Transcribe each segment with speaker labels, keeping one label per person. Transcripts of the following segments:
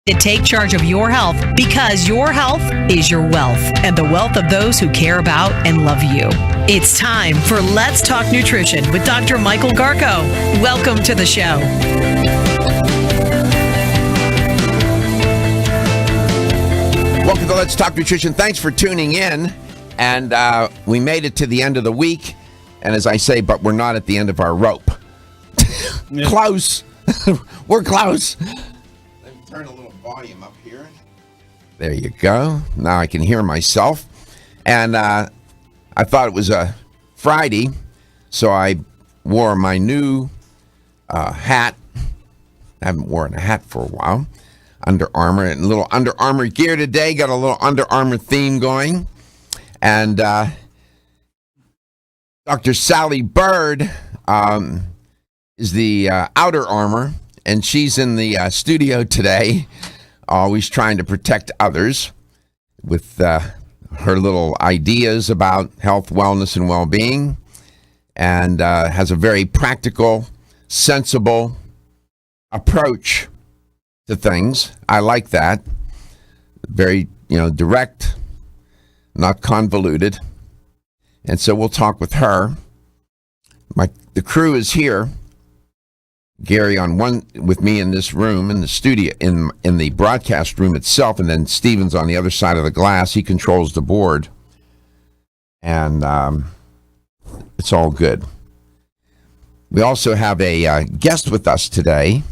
Speaker 1: To take charge of your health, because your health is your wealth and the wealth of those who care about and love you. It's time for Let's Talk Nutrition with Dr. Michael Garko. Welcome to the show.
Speaker 2: Welcome to Let's Talk Nutrition. Thanks for tuning in. And we made it to the end of the week. And as I say, but we're not at the end of our rope. Close. We're close. Let me turn a little volume up here. There you go. Now I can hear myself. And I thought it was a Friday, so I wore my new hat. I haven't worn a hat for a while. Under Armour, and a little Under Armour gear today. Got a little Under Armour theme going. And Dr. Sally Byrd is the Outer Armour, and she's in the studio today, always trying to protect others with her little ideas about health, wellness, and well-being, and has a very practical, sensible approach to things. I like that. Very, direct, not convoluted. And so we'll talk with her. The crew is here. Gary on one with me in this room, in the studio, in the broadcast room itself, and then Steven's on the other side of the glass. He controls the board. And it's all good. We also have a guest with us today.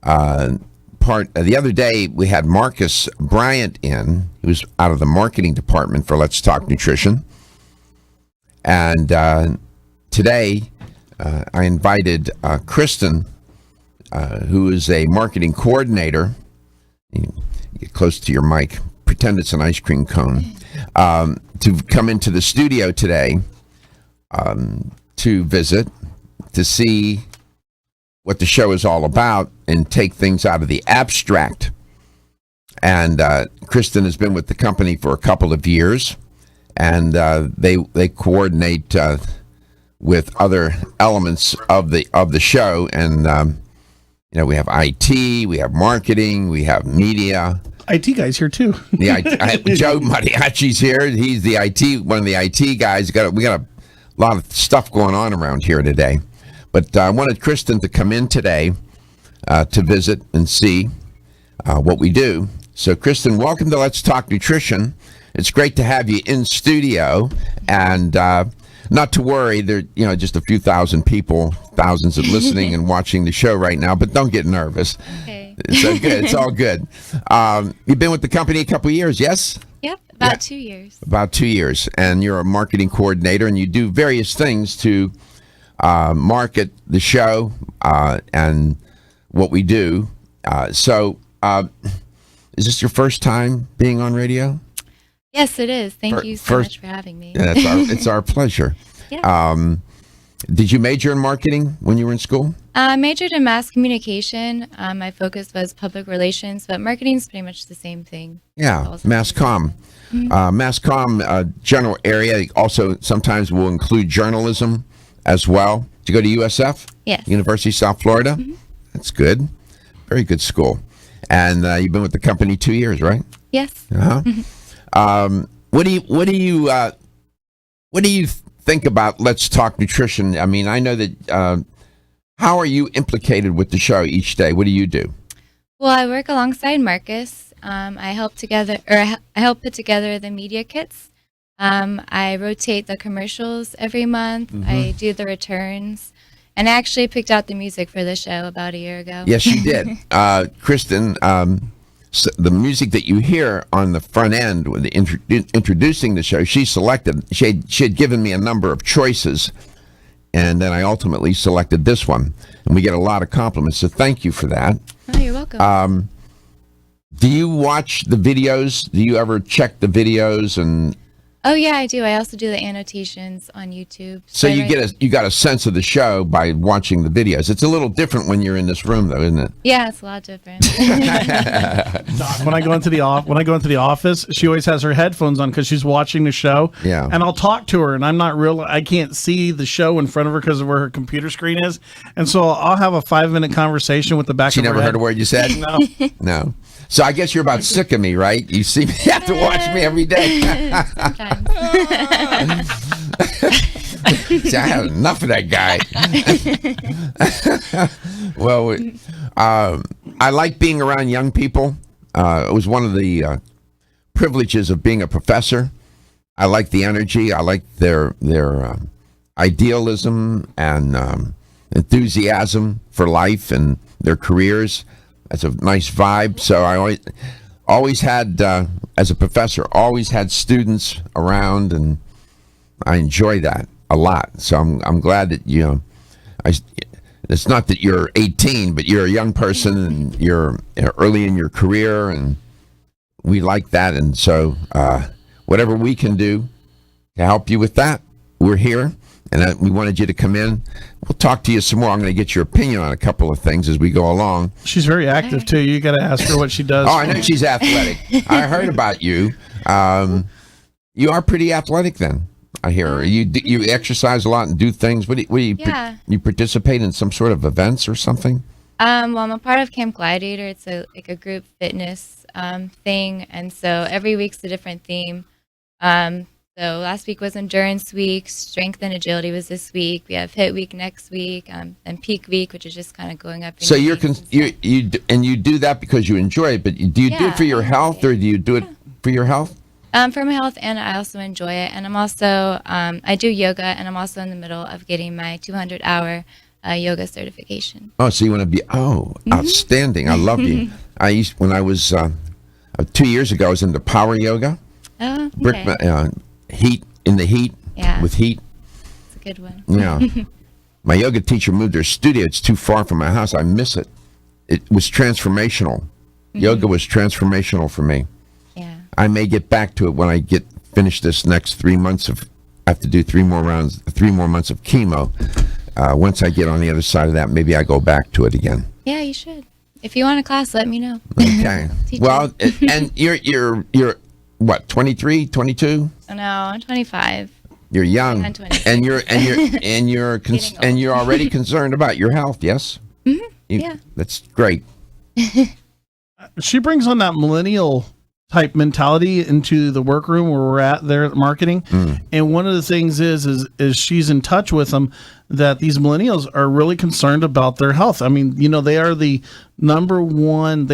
Speaker 2: The other day, we had Marcus Bryant in. He was out of the marketing department for Let's Talk Nutrition. And today, I invited Kristen, who is a marketing coordinator. You get close to your mic. Pretend it's an ice cream cone. To come into the studio today to visit, to see what the show is all about and take things out of the abstract. And Kristen has been with the company for a couple of years, and they coordinate with other elements of the show. And we have IT, we have marketing, we have media.
Speaker 3: IT guy's here too.
Speaker 2: Joe Mariachi's here. He's the one of the IT guys. We got a lot of stuff going on around here today. But I wanted Kristen to come in today to visit and see what we do. So, Kristen, welcome to Let's Talk Nutrition. It's great to have you in studio. And not to worry, there just a few thousand people, thousands of listening and watching the show right now. But don't get nervous.
Speaker 4: Okay.
Speaker 2: It's all good. It's all good. You've been with the company a couple of years, yes?
Speaker 4: Yep, about 2 years.
Speaker 2: About 2 years. And you're a marketing coordinator, and you do various things to market the show and what we do. So is this your first time being on radio?
Speaker 4: Yes, it is. Thank you so much for having me.
Speaker 2: Yeah, it's our pleasure.
Speaker 4: Yeah.
Speaker 2: Did you major in marketing when you were in school?
Speaker 4: I majored in mass communication. My focus was public relations, but marketing is pretty much the same thing.
Speaker 2: Yeah, mass comm.
Speaker 4: Mm-hmm.
Speaker 2: Mass comm, general area. Also, sometimes will include journalism as well. Did you go to USF?
Speaker 4: Yes.
Speaker 2: University of South Florida?
Speaker 4: Mm-hmm.
Speaker 2: That's good. Very good school. And you've been with the company 2 years, right?
Speaker 4: Yes.
Speaker 2: Uh-huh.
Speaker 4: Mm-hmm.
Speaker 2: What do you think about Let's Talk Nutrition? I mean, I know that. How are you implicated with the show each day? What do you do?
Speaker 4: Well, I work alongside Marcus. I help put together the media kits. I rotate the commercials every month.
Speaker 2: Mm-hmm.
Speaker 4: I do the returns. And I actually picked out the music for the show about a year ago.
Speaker 2: Yes, you did. Kristen, so the music that you hear on the front end when introducing the show, she selected. She had given me a number of choices, and then I ultimately selected this one. And we get a lot of compliments, so thank you for that.
Speaker 4: Oh, you're welcome.
Speaker 2: Do you watch the videos? Do you ever check the videos? And
Speaker 4: Oh yeah, I do. I also do the annotations on YouTube.
Speaker 2: so you got a sense of the show by watching the videos. It's a little different when you're in this room, though, isn't it?
Speaker 4: Yeah, it's a lot different.
Speaker 3: When I go into the office, she always has her headphones on because she's watching the show.
Speaker 2: Yeah.
Speaker 3: And I'll talk to her, and I can't see the show in front of her because of where her computer screen is, and so I'll have a 5-minute conversation with the back
Speaker 2: She
Speaker 3: of her
Speaker 2: never
Speaker 3: head.
Speaker 2: heard a word you said?
Speaker 3: No.
Speaker 2: No. So I guess you're about sick of me, right? You see me, you have to watch me every day.
Speaker 4: Sometimes.
Speaker 2: See, I had enough of that guy. Well, I like being around young people. It was one of the privileges of being a professor. I like the energy. I like their idealism and enthusiasm for life and their careers. That's a nice vibe. So I always had, as a professor, always had students around, and I enjoy that a lot. So I'm glad that it's not that you're 18, but you're a young person and you're early in your career, and we like that. And so whatever we can do to help you with that, we're here. And we wanted you to come in. We'll talk to you some more. I'm going to get your opinion on a couple of things as we go along.
Speaker 3: She's very active, too. You got to ask her what she does.
Speaker 2: Oh, I know she's athletic. I heard about you. You are pretty athletic then, I hear. You exercise a lot and do things. What do you you participate in some sort of events or something?
Speaker 4: Well, I'm a part of Camp Gladiator. It's like a group fitness thing. And so every week's a different theme. So last week was Endurance Week. Strength and Agility was this week. We have Hit Week next week, and Peak Week, which is just kind of going up.
Speaker 2: So you do that because you enjoy it, but do you do it for your health, or do you do it for your health?
Speaker 4: For my health, and I also enjoy it. And I'm also I do yoga, and I'm also in the middle of getting my 200-hour yoga certification.
Speaker 2: Oh, so you want to be outstanding! I love you. When I was 2 years ago, I was into power yoga.
Speaker 4: Oh, okay.
Speaker 2: Heat with heat.
Speaker 4: It's a good one.
Speaker 2: Yeah. My yoga teacher moved their studio. It's too far from my house. I miss it. It was transformational. Mm-hmm. Yoga was transformational for me.
Speaker 4: Yeah.
Speaker 2: I may get back to it when I finish this next 3 months of. I have to do 3 more months of chemo. Once I get on the other side of that, maybe I go back to it again.
Speaker 4: Yeah, you should. If you want a class, let me know.
Speaker 2: Okay. Well, and you're what, 23, 22?
Speaker 4: No, I'm 25.
Speaker 2: You're young.
Speaker 4: I'm 26.
Speaker 2: And you're already concerned about your health, yes?
Speaker 4: Mm-hmm. Yeah.
Speaker 2: That's great.
Speaker 3: She brings on that millennial type mentality into the workroom where we're at there at marketing. And one of the things is she's in touch with them that these millennials are really concerned about their health. I mean, they are the number one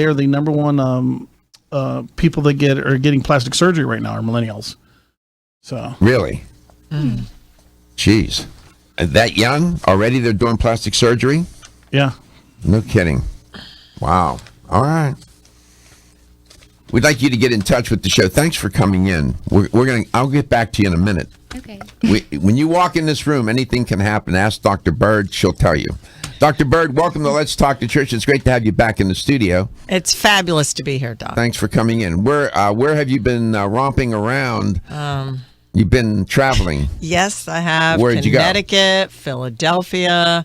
Speaker 3: people that are getting plastic surgery right now are millennials. So
Speaker 2: really, jeez, that young already they're doing plastic surgery.
Speaker 3: Yeah,
Speaker 2: no kidding. Wow. All right, we'd like you to get in touch with the show. Thanks for coming in. I'll get back to you in a minute.
Speaker 4: Okay.
Speaker 2: When you walk in this room, anything can happen. Ask Dr. Byrd; she'll tell you. Dr. Byrd, welcome to Let's Talk Nutrition. It's great to have you back in the studio.
Speaker 5: It's fabulous to be here, Doc.
Speaker 2: Thanks for coming in. Where have you been romping around? You've been traveling.
Speaker 5: Yes, I have.
Speaker 2: Where did you go?
Speaker 5: Connecticut, Philadelphia,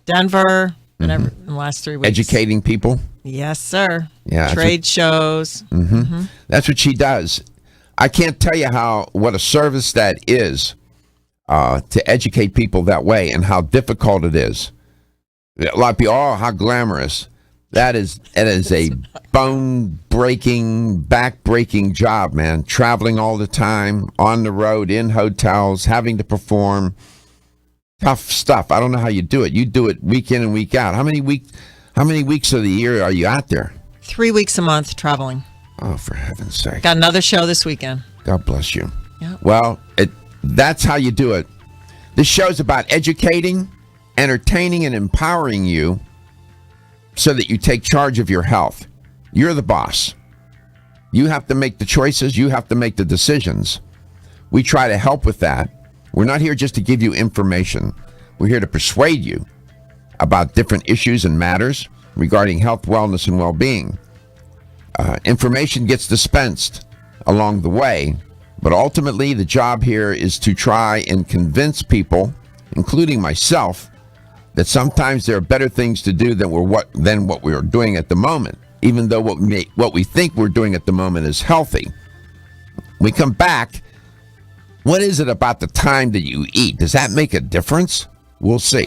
Speaker 5: Denver, whatever, in the last 3 weeks.
Speaker 2: Educating people?
Speaker 5: Yes, sir.
Speaker 2: Yeah.
Speaker 5: Trade shows.
Speaker 2: Mm-hmm. That's what she does. I can't tell you what a service that is to educate people that way and how difficult it is. A lot of people, how glamorous. It is a bone-breaking, back-breaking job, man. Traveling all the time, on the road, in hotels, having to perform. Tough stuff. I don't know how you do it. You do it week in and week out. How many weeks of the year are you out there?
Speaker 5: 3 weeks a month traveling.
Speaker 2: Oh, for heaven's sake.
Speaker 5: Got another show this weekend.
Speaker 2: God bless you.
Speaker 5: Yep.
Speaker 2: Well, that's how you do it. This show's about educating, entertaining, and empowering you so that you take charge of your health. You're the boss. You have to make the choices. You have to make the decisions. We try to help with that. We're not here just to give you information. We're here to persuade you about different issues and matters regarding health, wellness, and well-being. Information gets dispensed along the way, but ultimately the job here is to try and convince people, including myself, that sometimes there are better things to do than what we are doing at the moment, even though what we think we're doing at the moment is healthy. We come back. What is it about the time that you eat? Does that make a difference? We'll see.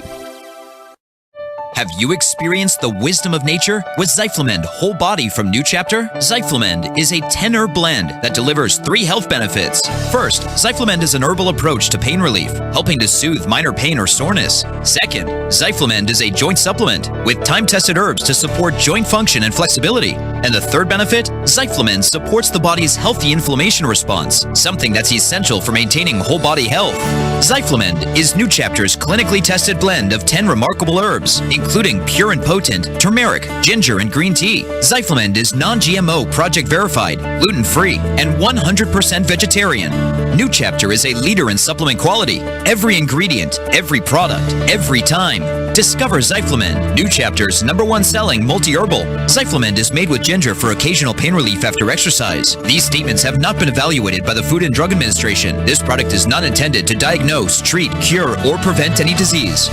Speaker 6: Have you experienced the wisdom of nature with Zyflamend Whole Body from New Chapter? Zyflamend is a 10-herb blend that delivers 3 health benefits. First, Zyflamend is an herbal approach to pain relief, helping to soothe minor pain or soreness. Second, Zyflamend is a joint supplement with time-tested herbs to support joint function and flexibility. And the third benefit, Zyflamend supports the body's healthy inflammation response, something that's essential for maintaining whole body health. Zyflamend is New Chapter's clinically tested blend of 10 remarkable herbs, including pure and potent turmeric, ginger, and green tea. Zyflamend is non-GMO, project verified, gluten-free, and 100% vegetarian. New Chapter is a leader in supplement quality. Every ingredient, every product, every time. Discover Zyflamend, New Chapter's #1 selling multi-herbal. Zyflamend is made with ginger for occasional pain relief after exercise. These statements have not been evaluated by the Food and Drug Administration. This product is not intended to diagnose, treat, cure, or prevent any disease.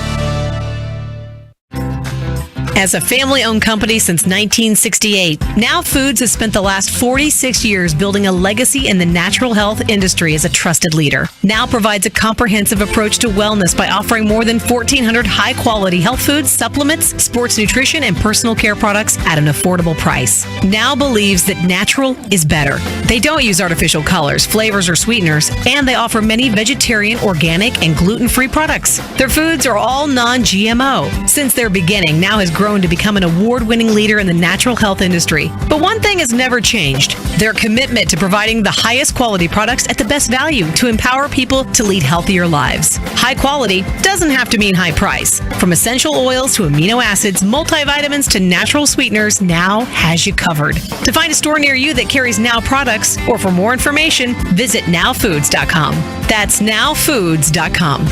Speaker 1: As a family-owned company since 1968, Now Foods has spent the last 46 years building a legacy in the natural health industry as a trusted leader. Now provides a comprehensive approach to wellness by offering more than 1,400 high-quality health foods, supplements, sports nutrition, and personal care products at an affordable price. Now believes that natural is better. They don't use artificial colors, flavors, or sweeteners, and they offer many vegetarian, organic, and gluten-free products. Their foods are all non-GMO. Since their beginning, Now has grown to become an award-winning leader in the natural health industry. But one thing has never changed: their commitment to providing the highest quality products at the best value to empower people to lead healthier lives. High quality doesn't have to mean high price. From essential oils to amino acids, multivitamins to natural sweeteners, Now has you covered. To find a store near you that carries Now products, or for more information, visit nowfoods.com. That's nowfoods.com.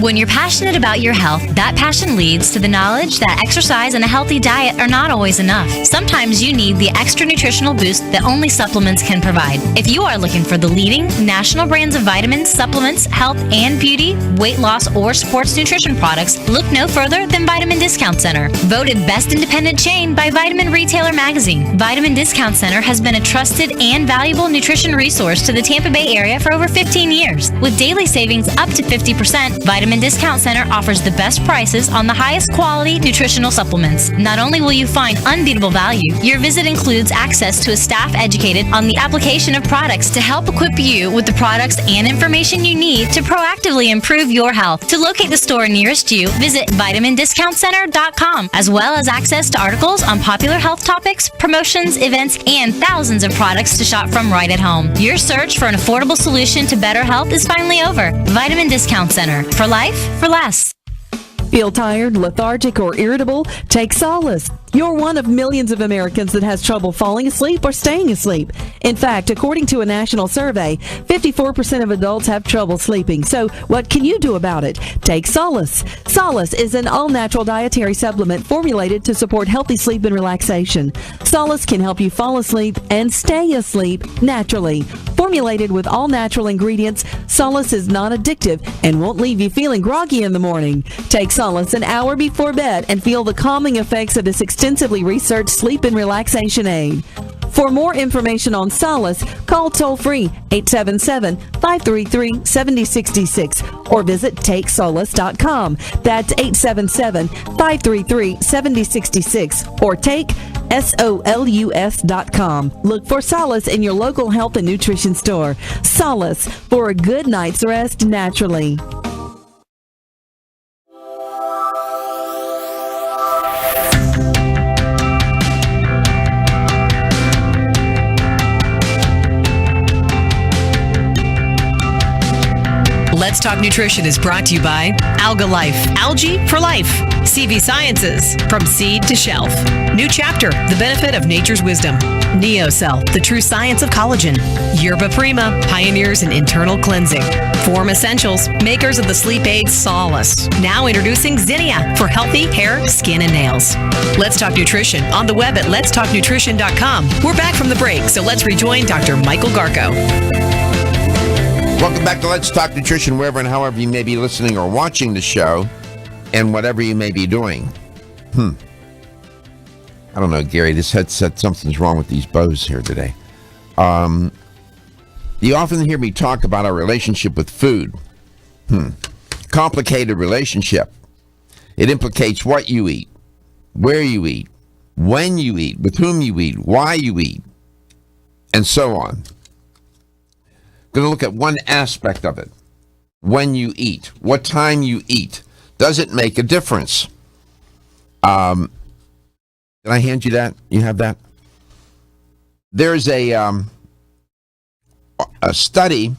Speaker 7: When you're passionate about your health, that passion leads to the knowledge that exercise and a healthy diet are not always enough. Sometimes you need the extra nutritional boost that only supplements can provide. If you are looking for the leading national brands of vitamins, supplements, health and beauty, weight loss, or sports nutrition products, look no further than Vitamin Discount Center. Voted best independent chain by Vitamin Retailer Magazine, Vitamin Discount Center has been a trusted and valuable nutrition resource to the Tampa Bay area for over 15 years. With daily savings up to 50%, Vitamin Discount Center offers the best prices on the highest quality nutritional supplements. Not only will you find unbeatable value, your visit includes access to a staff educated on the application of products to help equip you with the products and information you need to proactively improve your health. To locate the store nearest you, visit vitamindiscountcenter.com, as well as access to articles on popular health topics, promotions, events, and thousands of products to shop from right at home. Your search for an affordable solution to better health is finally over. Vitamin Discount Center. For life, for less.
Speaker 8: Feel tired, lethargic, or irritable? Take solace. You're one of millions of Americans that has trouble falling asleep or staying asleep. In fact, according to a national survey, 54% of adults have trouble sleeping. So what can you do about it? Take Solace. Solace is an all-natural dietary supplement formulated to support healthy sleep and relaxation. Solace can help you fall asleep and stay asleep naturally. Formulated with all-natural ingredients, Solace is non-addictive and won't leave you feeling groggy in the morning. Take Solace an hour before bed and feel the calming effects of this extensively researched sleep and relaxation aid. For more information on Solace, call toll-free 877-533-7066 or visit takesolace.com. That's 877-533-7066 or take SOLUS.com. Look for Solace in your local health and nutrition store. Solace, for a good night's rest naturally.
Speaker 1: Let's Talk Nutrition is brought to you by Alga Life, Algae for Life, CV Sciences, from seed to shelf, New Chapter, the benefit of nature's wisdom, NeoCell, the true science of collagen, Yerba Prima, pioneers in internal cleansing, Form Essentials, makers of the sleep aid Solace, now introducing Zinnia for healthy hair, skin, and nails. Let's Talk Nutrition on the web at letstalknutrition.com. We're back from the break, so let's rejoin Dr. Michael Garko.
Speaker 2: Welcome back to Let's Talk Nutrition, wherever and however you may be listening or watching the show, and whatever you may be doing. I don't know, Gary, this headset, something's wrong with these bows here today. You often hear me talk about our relationship with food Complicated relationship. It implicates what you eat, where you eat, when you eat, with whom you eat, why you eat, and so on. Going to look at one aspect of it. When you eat, what time you eat. Does it make a difference? Did I hand you that? You have that? There's a study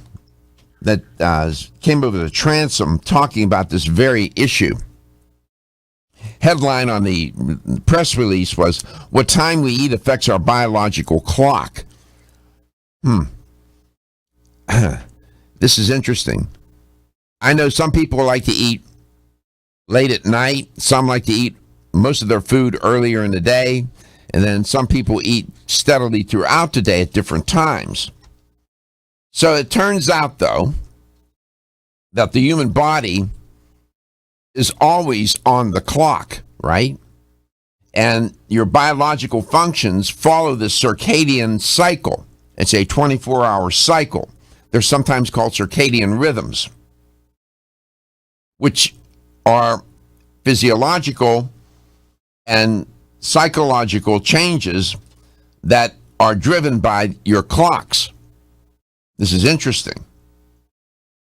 Speaker 2: that came over the transom talking about this very issue. Headline on the press release was, "What time we eat affects our biological clock." This is interesting. I know some people like to eat late at night. Some like to eat most of their food earlier in the day. And then some people eat steadily throughout the day at different times. So it turns out, though, that the human body is always on the clock, right? And your biological functions follow the circadian cycle. It's a 24-hour cycle. They're sometimes called circadian rhythms, which are physiological and psychological changes that are driven by your clocks. This is interesting.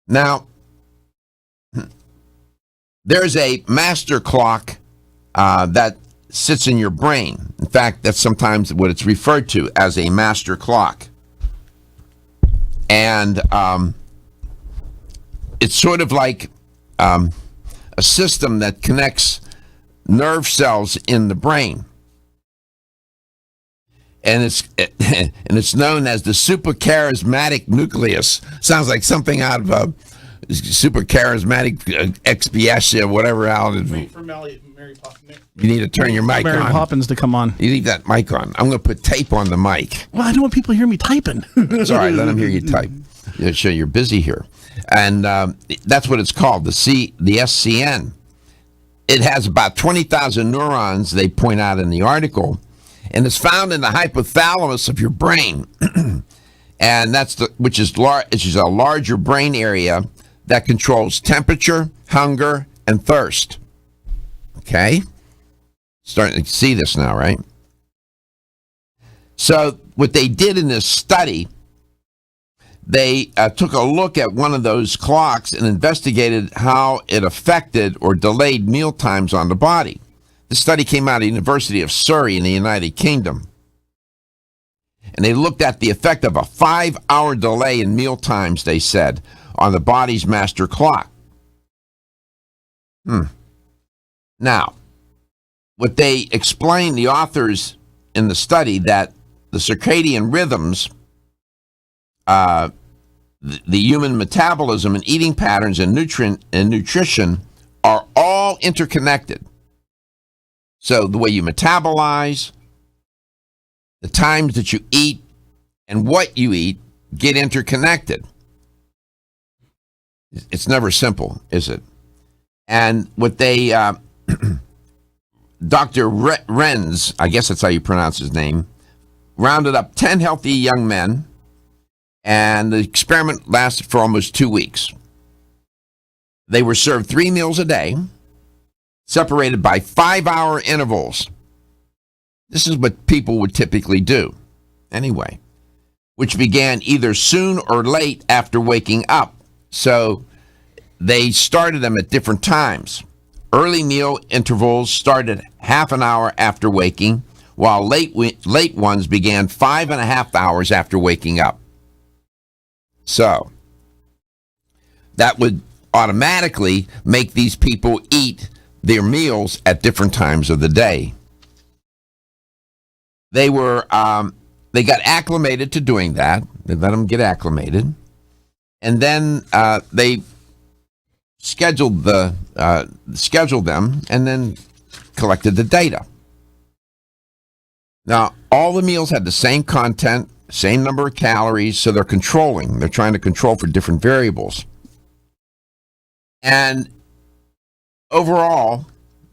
Speaker 2: Now, there's a master clock that sits in your brain. In fact, that's sometimes what it's referred to as a master clock. And it's sort of like a system that connects nerve cells in the brain. And it's known as the supercharismatic nucleus. Sounds like something out of a supercharismatic XPS, whatever.
Speaker 3: Wait for Mary Poppins.
Speaker 2: You need to turn your mic
Speaker 3: Mary
Speaker 2: on.
Speaker 3: Poppins to come on.
Speaker 2: You leave that mic on. I'm going to put tape on the mic.
Speaker 3: Well, I don't want people to hear me typing.
Speaker 2: It's all right. Let them hear you type. So you're busy here. And that's what it's called, the SCN. It has about 20,000 neurons, they point out in the article, and it's found in the hypothalamus of your brain. And which is a larger brain area that controls temperature, hunger, and thirst. Okay? Starting to see this now, right? So what they did in this study, they took a look at one of those clocks and investigated how it affected or delayed meal times on the body. The study came out of the University of Surrey in the United Kingdom. And they looked at the effect of a 5-hour delay in meal times, they said, on the body's master clock. Now, what they explained, the authors in the study, that the circadian rhythms, the human metabolism and eating patterns and nutrition are all interconnected. So the way you metabolize, the times that you eat, and what you eat get interconnected. It's never simple, is it? And what they, Dr. Renz, I guess that's how you pronounce his name, rounded up 10 healthy young men, and the experiment lasted for almost 2 weeks. They were served 3 meals a day, separated by 5-hour intervals. This is what people would typically do anyway, which began either soon or late after waking up. So they started them at different times. Early meal intervals started half an hour after waking, while late ones began 5.5 hours after waking up. So that would automatically make these people eat their meals at different times of the day. They got acclimated to doing that. They let them get acclimated, and then they scheduled them, and then collected the data. Now, all the meals had the same content, same number of calories, so they're controlling. They're trying to control for different variables. And overall,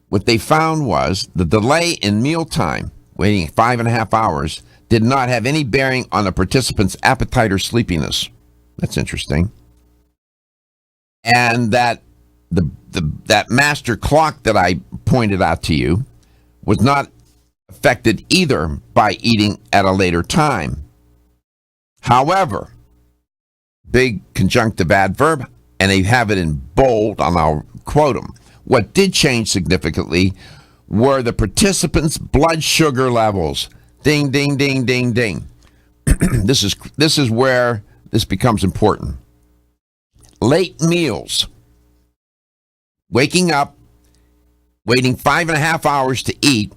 Speaker 2: what they found was the delay in mealtime, waiting 5.5 hours, did not have any bearing on the participants' appetite or sleepiness. That's interesting. and that that master clock that I pointed out to you was not affected either by eating at a later time. However, big conjunctive adverb, and they have it in bold, and I'll quote them. What did change significantly were the participants' blood sugar levels. Ding, ding, ding, ding, ding. This is where this becomes important. Late meals. Waking up, waiting 5.5 hours to eat,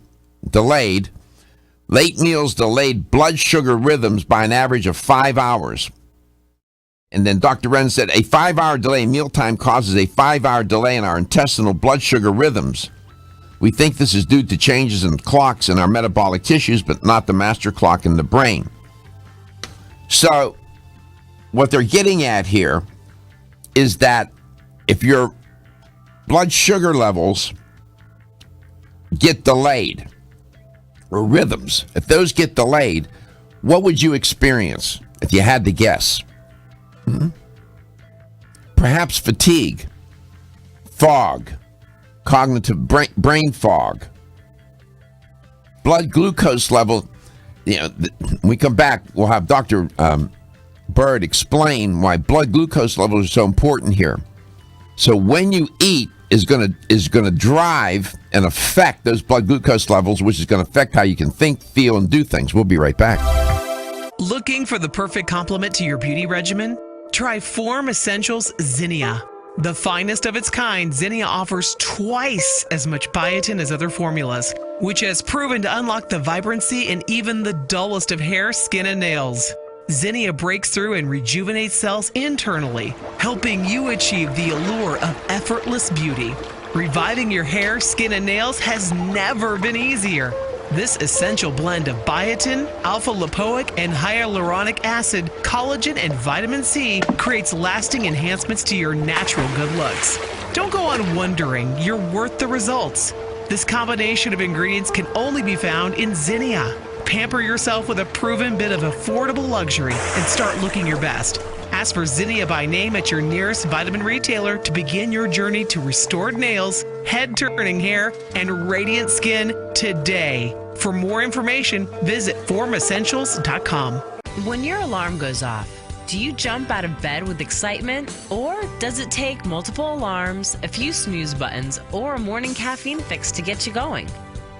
Speaker 2: delayed. Late meals delayed blood sugar rhythms by an average of 5 hours. And then Dr. Wren said, a 5-hour delay in mealtime causes a 5-hour delay in our intestinal blood sugar rhythms. We think this is due to changes in clocks in our metabolic tissues, but not the master clock in the brain. So what they're getting at here is that if your blood sugar levels get delayed, or rhythms, if those get delayed, what would you experience if you had to guess? Perhaps fatigue, fog, cognitive brain fog, blood glucose level. When we come back, we'll have Dr. Byrd explain why blood glucose levels are so important here. So when you eat is going to drive and affect those blood glucose levels, which is going to affect how you can think, feel, and do things. We'll be right back.
Speaker 1: Looking for the perfect complement to your beauty regimen? Try Form Essentials Zinnia. The finest of its kind, Zinnia offers twice as much biotin as other formulas, which has proven to unlock the vibrancy in even the dullest of hair, skin, and nails. Zinnia breaks through and rejuvenates cells internally, helping you achieve the allure of effortless beauty. Reviving your hair, skin, and nails has never been easier. This essential blend of biotin, alpha-lipoic, and hyaluronic acid, collagen, and vitamin C creates lasting enhancements to your natural good looks. Don't go on wondering, you're worth the results. This combination of ingredients can only be found in Zinnia. Pamper yourself with a proven bit of affordable luxury and start looking your best. Ask for Zinnia by name at your nearest vitamin retailer to begin your journey to restored nails, head-turning hair, and radiant skin today. For more information, visit formessentials.com.
Speaker 9: When your alarm goes off, do you jump out of bed with excitement? Or does it take multiple alarms, a few snooze buttons, or a morning caffeine fix to get you going?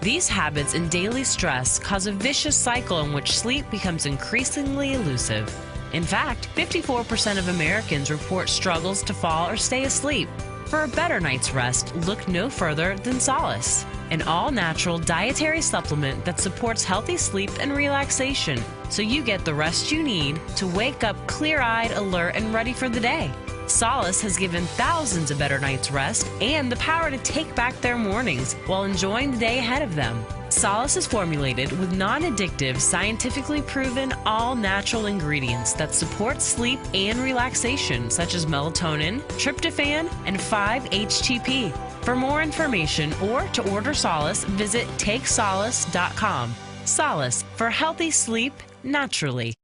Speaker 9: These habits and daily stress cause a vicious cycle in which sleep becomes increasingly elusive. In fact, 54% of Americans report struggles to fall or stay asleep. For a better night's rest, look no further than Solace, an all-natural dietary supplement that supports healthy sleep and relaxation, so you get the rest you need to wake up clear-eyed, alert, and ready for the day. Solace has given thousands a better night's rest and the power to take back their mornings while enjoying the day ahead of them. Solace is formulated with non-addictive, scientifically proven, all-natural ingredients that support sleep and relaxation, such as melatonin, tryptophan, and 5-HTP. For more information or to order Solace, visit takesolace.com. Solace, for healthy sleep naturally.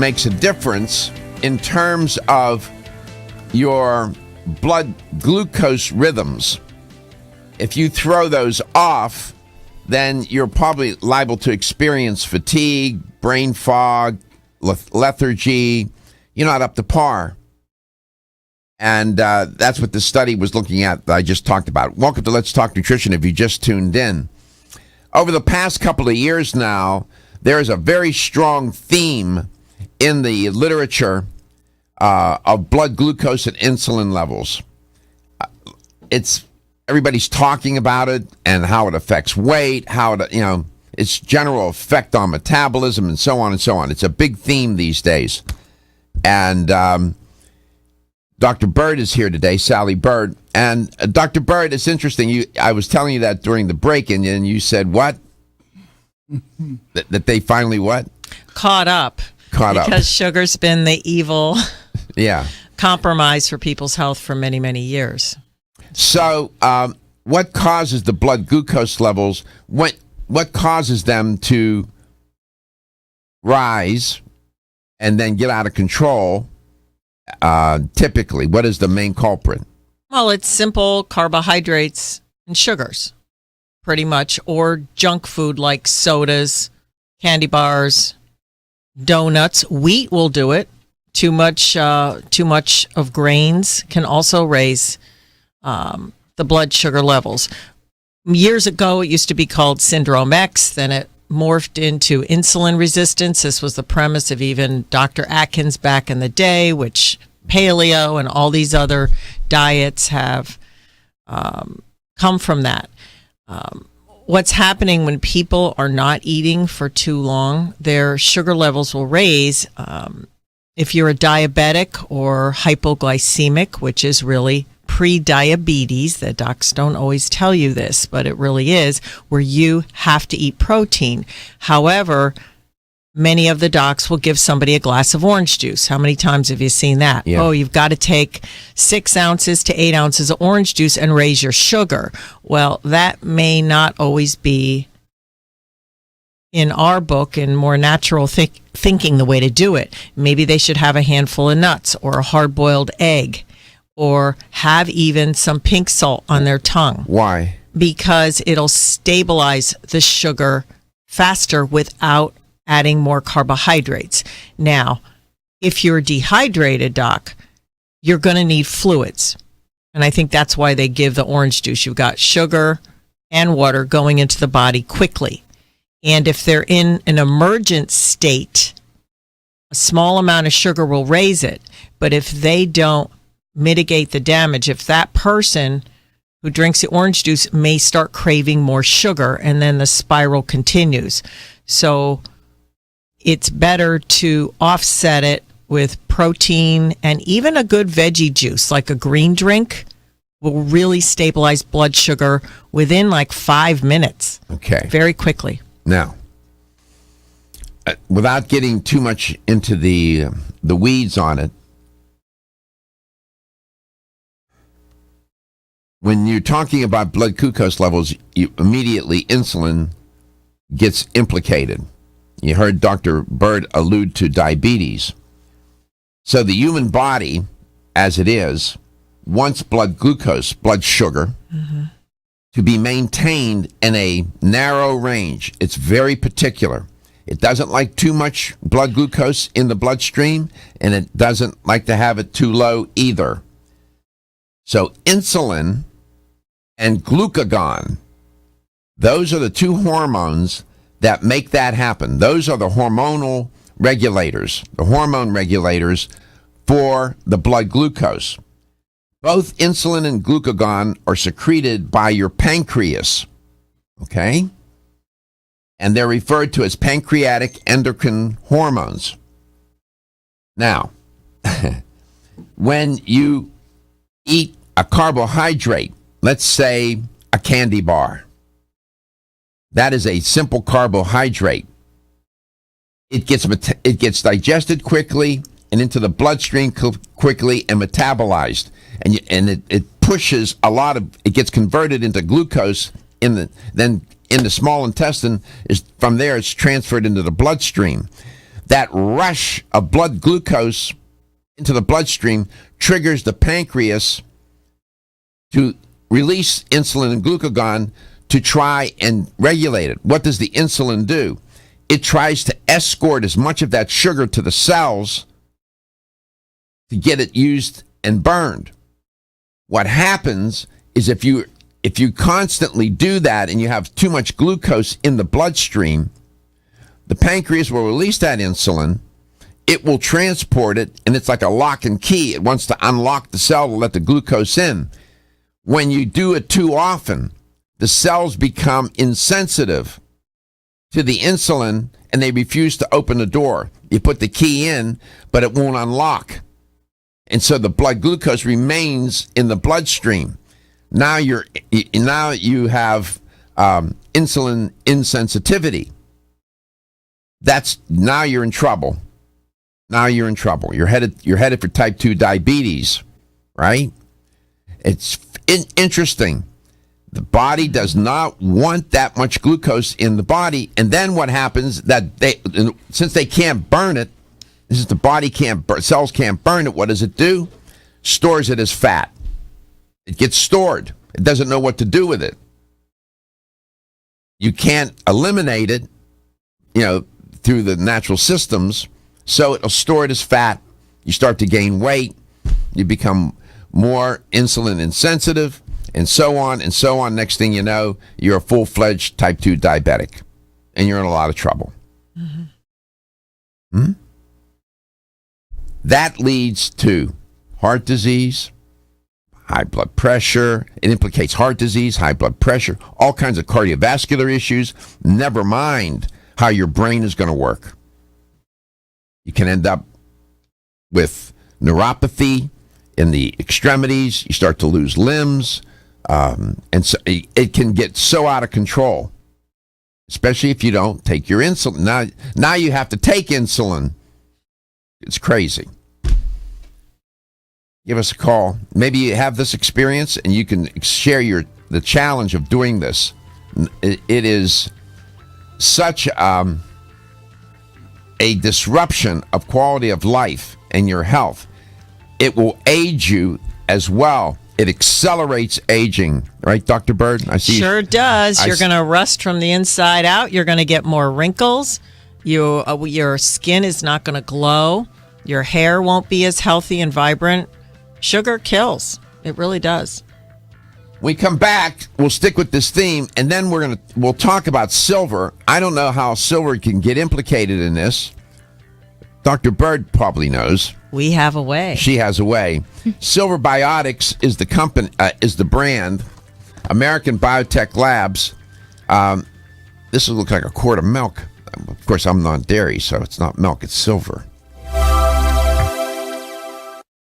Speaker 2: makes a difference in terms of your blood glucose rhythms. If you throw those off, then you're probably liable to experience fatigue, brain fog, lethargy. You're not up to par. And that's what the study was looking at that I just talked about. Welcome to Let's Talk Nutrition if you just tuned in. Over the past couple of years now, there is a very strong theme in the literature of blood glucose and insulin levels. Everybody's talking about it and how it affects weight, how it, its general effect on metabolism and so on and so on. It's a big theme these days. And Dr. Byrd is here today, Sally Byrd. And Dr. Byrd, it's interesting. I was telling you that during the break, and you said what? that they finally what?
Speaker 5: Caught up. Because sugar's been the evil compromise for people's health for many, many years.
Speaker 2: So what causes the blood glucose levels? What causes them to rise and then get out of control? Typically, what is the main culprit?
Speaker 5: Well, it's simple carbohydrates and sugars, pretty much, or junk food like sodas, candy bars, donuts. Wheat will do it. Too much of grains can also raise the blood sugar levels. Years ago, it used to be called Syndrome X. Then it morphed into insulin resistance. This was the premise of even Dr. Atkins back in the day, which paleo and all these other diets have come from that. What's happening when people are not eating for too long, their sugar levels will raise. If you're a diabetic or hypoglycemic, which is really pre-diabetes, the docs don't always tell you this, but it really is, where you have to eat protein. However, many of the docs will give somebody a glass of orange juice. How many times have you seen that?
Speaker 2: Yeah.
Speaker 5: Oh, you've got to take 6 ounces to 8 ounces of orange juice and raise your sugar. Well, that may not always be, in our book, in more natural thinking, the way to do it. Maybe they should have a handful of nuts or a hard-boiled egg, or have even some pink salt on their tongue.
Speaker 2: Why?
Speaker 5: Because it'll stabilize the sugar faster without adding more carbohydrates. Now, if you're dehydrated, Doc, you're going to need fluids. And I think that's why they give the orange juice. You've got sugar and water going into the body quickly. And if they're in an emergent state, a small amount of sugar will raise it. But if they don't mitigate the damage, if that person who drinks the orange juice may start craving more sugar, and then the spiral continues. So it's better to offset it with protein, and even a good veggie juice like a green drink will really stabilize blood sugar within like 5 minutes.
Speaker 2: Okay.
Speaker 5: Very quickly.
Speaker 2: Now, without getting too much into the weeds on it, when you're talking about blood glucose levels, immediately insulin gets implicated. You heard Dr. Byrd allude to diabetes. So the human body, as it is, wants blood glucose, blood sugar, to be maintained in a narrow range. It's very particular. It doesn't like too much blood glucose in the bloodstream, and it doesn't like to have it too low either. So insulin and glucagon, those are the two hormones that make that happen. Those are the hormonal regulators, the hormone regulators for the blood glucose. Both insulin and glucagon are secreted by your pancreas, okay? And they're referred to as pancreatic endocrine hormones. Now, when you eat a carbohydrate, let's say a candy bar, that is a simple carbohydrate. It gets digested quickly and into the bloodstream quickly and metabolized, and it pushes a lot of. It gets converted into glucose then in the small intestine. From there it's transferred into the bloodstream. that rush of blood glucose into the bloodstream triggers the pancreas to release insulin and glucagon to try and regulate it. What does the insulin do? It tries to escort as much of that sugar to the cells to get it used and burned. What happens is if you constantly do that and you have too much glucose in the bloodstream, the pancreas will release that insulin. It will transport it, and it's like a lock and key. It wants to unlock the cell to let the glucose in. When you do it too often, the cells become insensitive to the insulin, and they refuse to open the door. You put the key in, but it won't unlock. And so the blood glucose remains in the bloodstream. Now you have insulin insensitivity. Now you're in trouble. Now you're in trouble. You're headed for type 2 diabetes, right? It's interesting. The body does not want that much glucose in the body, and then what happens since they can't burn it, since the body cells can't burn it, what does it do? Stores it as fat. It gets stored. It doesn't know what to do with it. You can't eliminate it, through the natural systems, so it'll store it as fat. You start to gain weight. You become more insulin insensitive, and so on and so on. Next thing you know, you're a full-fledged type 2 diabetic, and you're in a lot of trouble. Mm-hmm. That leads to heart disease, high blood pressure. It implicates heart disease, high blood pressure, all kinds of cardiovascular issues, never mind how your brain is going to work. You can end up with neuropathy in the extremities. You start to lose limbs. And so it can get so out of control, especially if you don't take your insulin. Now you have to take insulin. It's crazy. Give us a call. Maybe you have this experience and you can share the challenge of doing this. It is such a disruption of quality of life and your health. It will age you as well. It accelerates aging, right, Dr. Byrd?
Speaker 5: Sure does. You're going to rust from the inside out. You're going to get more wrinkles. Your skin is not going to glow. Your hair won't be as healthy and vibrant. Sugar kills. It really does.
Speaker 2: We come back, we'll stick with this theme, and then we'll talk about silver. I don't know how silver can get implicated in this. Dr. Byrd probably knows.
Speaker 5: We have a way.
Speaker 2: She has a way. Silver Biotics is the company, is the brand. American Biotech Labs. This will look like a quart of milk. Of course, I'm non-dairy, so it's not milk, it's silver.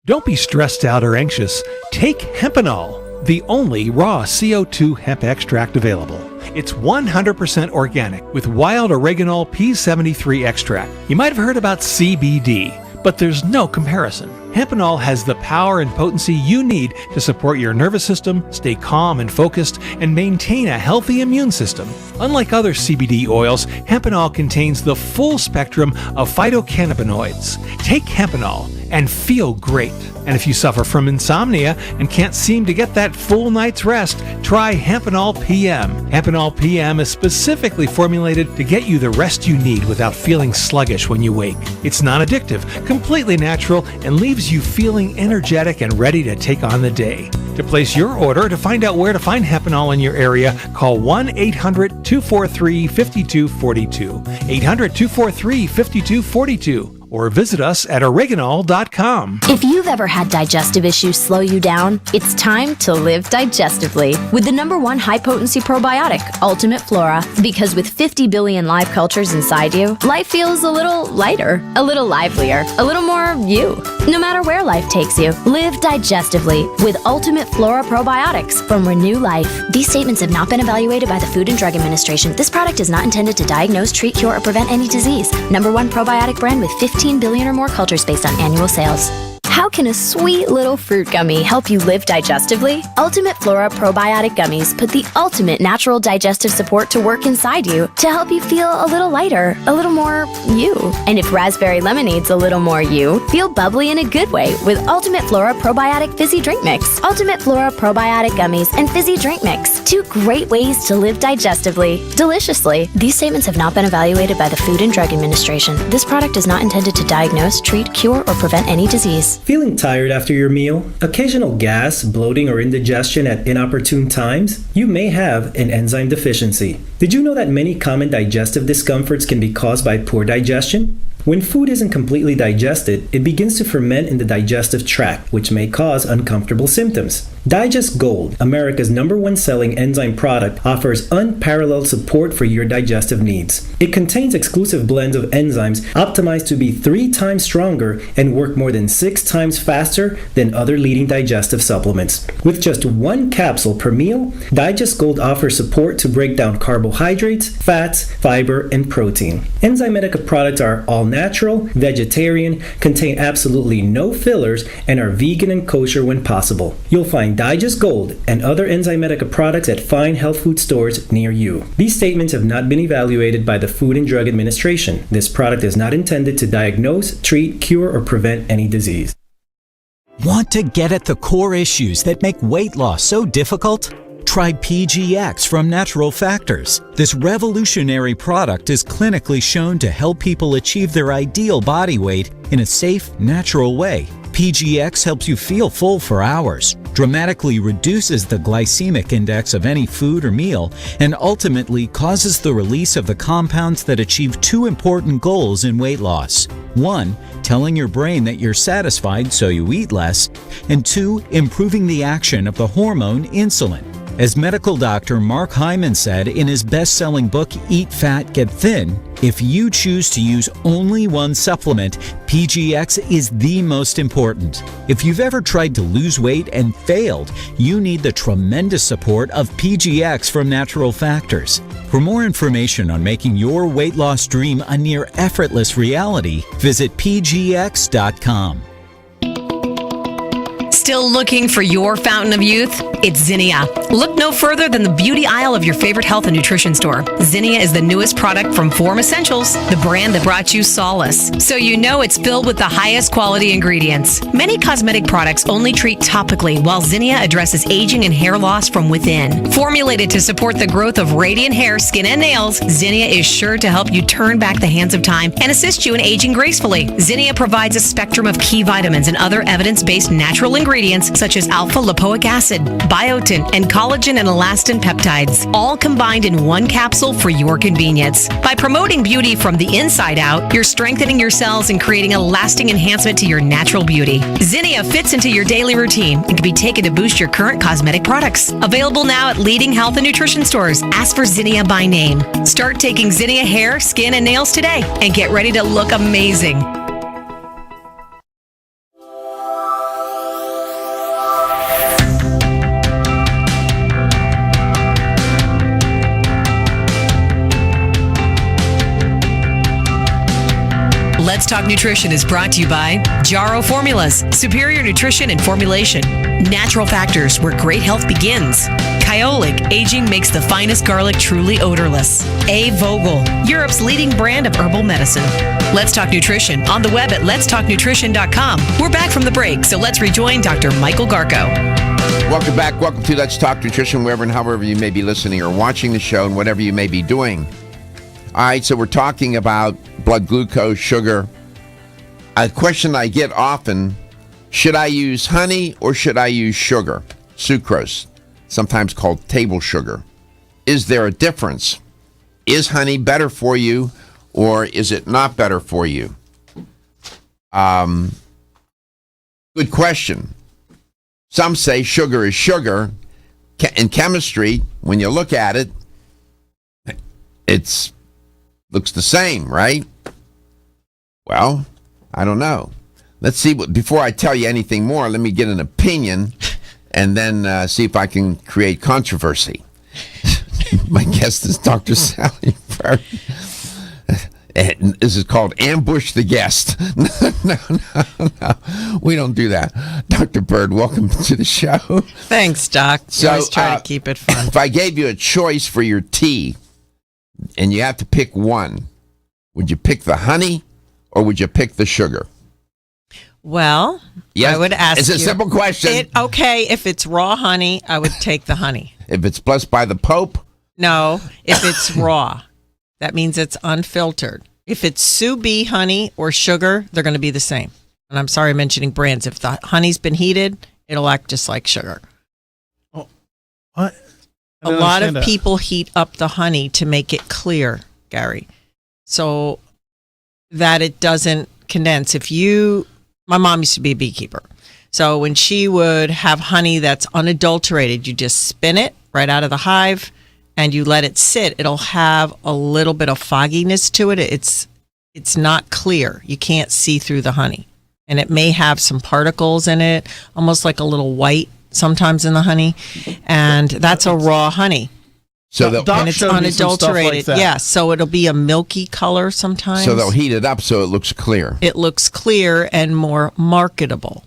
Speaker 10: Don't be stressed out or anxious. Take Hempanol, the only raw CO2 hemp extract available. It's 100% organic with wild oregano P73 extract. You might have heard about CBD, but there's no comparison. Hempanol has the power and potency you need to support your nervous system, stay calm and focused, and maintain a healthy immune system. Unlike other CBD oils, Hempanol contains the full spectrum of phytocannabinoids. Take Hempanol and feel great. And if you suffer from insomnia and can't seem to get that full night's rest, try Hempanol PM. Hempanol PM is specifically formulated to get you the rest you need without feeling sluggish when you wake. It's non-addictive, completely natural, and leaves you feeling energetic and ready to take on the day. To place your order, to find out where to find Hempanol in your area, call 1-800-243-5242. 800-243-5242. Or visit us at oreganol.com.
Speaker 11: If you've ever had digestive issues slow you down, it's time to live digestively with the #1 high-potency probiotic, Ultimate Flora. Because with 50 billion live cultures inside you, life feels a little lighter, a little livelier, a little more you. No matter where life takes you, live digestively with Ultimate Flora probiotics from Renew Life. These statements have not been evaluated by the Food and Drug Administration. This product is not intended to diagnose, treat, cure, or prevent any disease. #1 probiotic brand with 15 billion or more cultures based on annual sales. How can a sweet little fruit gummy help you live digestively? Ultimate Flora Probiotic Gummies put the ultimate natural digestive support to work inside you to help you feel a little lighter, a little more you. And if raspberry lemonade's a little more you, feel bubbly in a good way with Ultimate Flora Probiotic Fizzy Drink Mix. Ultimate Flora Probiotic Gummies and Fizzy Drink Mix. 2 great ways to live digestively, deliciously. These statements have not been evaluated by the Food and Drug Administration. This product is not intended to diagnose, treat, cure, or prevent any disease.
Speaker 12: Feeling tired after your meal? Occasional gas, bloating, or indigestion at inopportune times? You may have an enzyme deficiency. Did you know that many common digestive discomforts can be caused by poor digestion? When food isn't completely digested, it begins to ferment in the digestive tract, which may cause uncomfortable symptoms. Digest Gold, America's #1 selling enzyme product, offers unparalleled support for your digestive needs. It contains exclusive blends of enzymes optimized to be 3 times stronger and work more than 6 times faster than other leading digestive supplements. With just 1 capsule per meal, Digest Gold offers support to break down carbohydrates, fats, fiber, and protein. Enzymedica products are all natural, vegetarian, contain absolutely no fillers, and are vegan and kosher when possible. You'll find Digest Gold and other Enzymedica products at fine health food stores near you. These statements have not been evaluated by the Food and Drug Administration. This product is not intended to diagnose, treat, cure, or prevent any disease.
Speaker 13: Want to get at the core issues that make weight loss so difficult? Try PGX from Natural Factors. This revolutionary product is clinically shown to help people achieve their ideal body weight in a safe, natural way. PGX helps you feel full for hours, dramatically reduces the glycemic index of any food or meal, and ultimately causes the release of the compounds that achieve 2 important goals in weight loss. 1, telling your brain that you're satisfied so you eat less, and 2, improving the action of the hormone insulin. As medical doctor Mark Hyman said in his best-selling book, Eat Fat, Get Thin, if you choose to use only one supplement, PGX is the most important. If you've ever tried to lose weight and failed, you need the tremendous support of PGX from Natural Factors. For more information on making your weight loss dream a near effortless reality, visit pgx.com.
Speaker 1: Still looking for your fountain of youth? It's Zinnia. Look no further than the beauty aisle of your favorite health and nutrition store. Zinnia is the newest product from Form Essentials, the brand that brought you solace. So you know it's filled with the highest quality ingredients. Many cosmetic products only treat topically, while Zinnia addresses aging and hair loss from within. Formulated to support the growth of radiant hair, skin, and nails, Zinnia is sure to help you turn back the hands of time and assist you in aging gracefully. Zinnia provides a spectrum of key vitamins and other evidence-based natural ingredients such as alpha-lipoic acid, biotin, and collagen and elastin peptides, all combined in one capsule for your convenience. By promoting beauty from the inside out, you're strengthening your cells and creating a lasting enhancement to your natural beauty. Zinnia fits into your daily routine and can be taken to boost your current cosmetic products. Available now at leading health and nutrition stores. Ask for Zinnia by name. Start taking Zinnia hair, skin, and nails today and get ready to look amazing. Let's Talk Nutrition is brought to you by Jarrow Formulas, superior nutrition and formulation. Natural Factors, where great health begins. Kyolic, aging makes the finest garlic truly odorless. A. Vogel, Europe's leading brand of herbal medicine. Let's Talk Nutrition on the web at letstalknutrition.com. We're back from the break, so let's rejoin Dr. Michael Garko.
Speaker 2: Welcome back. Welcome to Let's Talk Nutrition, wherever and however you may be listening or watching the show and whatever you may be doing. All right, so we're talking about blood glucose, sugar. A question I get often, should I use honey or should I use sugar? Sucrose, sometimes called table sugar. Is there a difference? Is honey better for you or is it not better for you? Good question. Some say sugar is sugar. In chemistry, when you look at it, it's looks the same, right? Well, I don't know. Let's see. Before I tell you anything more, let me get an opinion and then see if I can create controversy. My guest is Dr. Sally Byrd. This is called Ambush the Guest. No. we don't do that. Dr. Byrd, welcome to the show.
Speaker 5: Thanks, Doc.
Speaker 2: So,
Speaker 5: Always try to keep it fun.
Speaker 2: If I gave you a choice for your tea and you have to pick one, would you pick the honey or would you pick the sugar?
Speaker 5: Well,
Speaker 2: yes,
Speaker 5: I would ask
Speaker 2: it's a simple question.
Speaker 5: Okay, if it's raw honey, I would take the honey.
Speaker 2: If it's blessed by the Pope?
Speaker 5: No, if it's raw, that means it's unfiltered. If it's sous vide honey or sugar, they're going to be the same. And I'm sorry mentioning brands. If the honey's been heated, it'll act just like sugar.
Speaker 3: Oh, what?
Speaker 5: A lot of people heat up the honey to make it clear, Gary, so that it doesn't condense. My mom used to be a beekeeper. So when she would have honey that's unadulterated, you just spin it right out of the hive and you let it sit. It'll have a little bit of fogginess to it. It's not clear. You can't see through the honey. And it may have some particles in it, almost like a little white sometimes in the honey. And that's a raw honey.
Speaker 2: So
Speaker 5: and it's unadulterated. Like so it'll be a milky color sometimes.
Speaker 2: So they'll heat it up so it looks clear.
Speaker 5: It looks clear and more marketable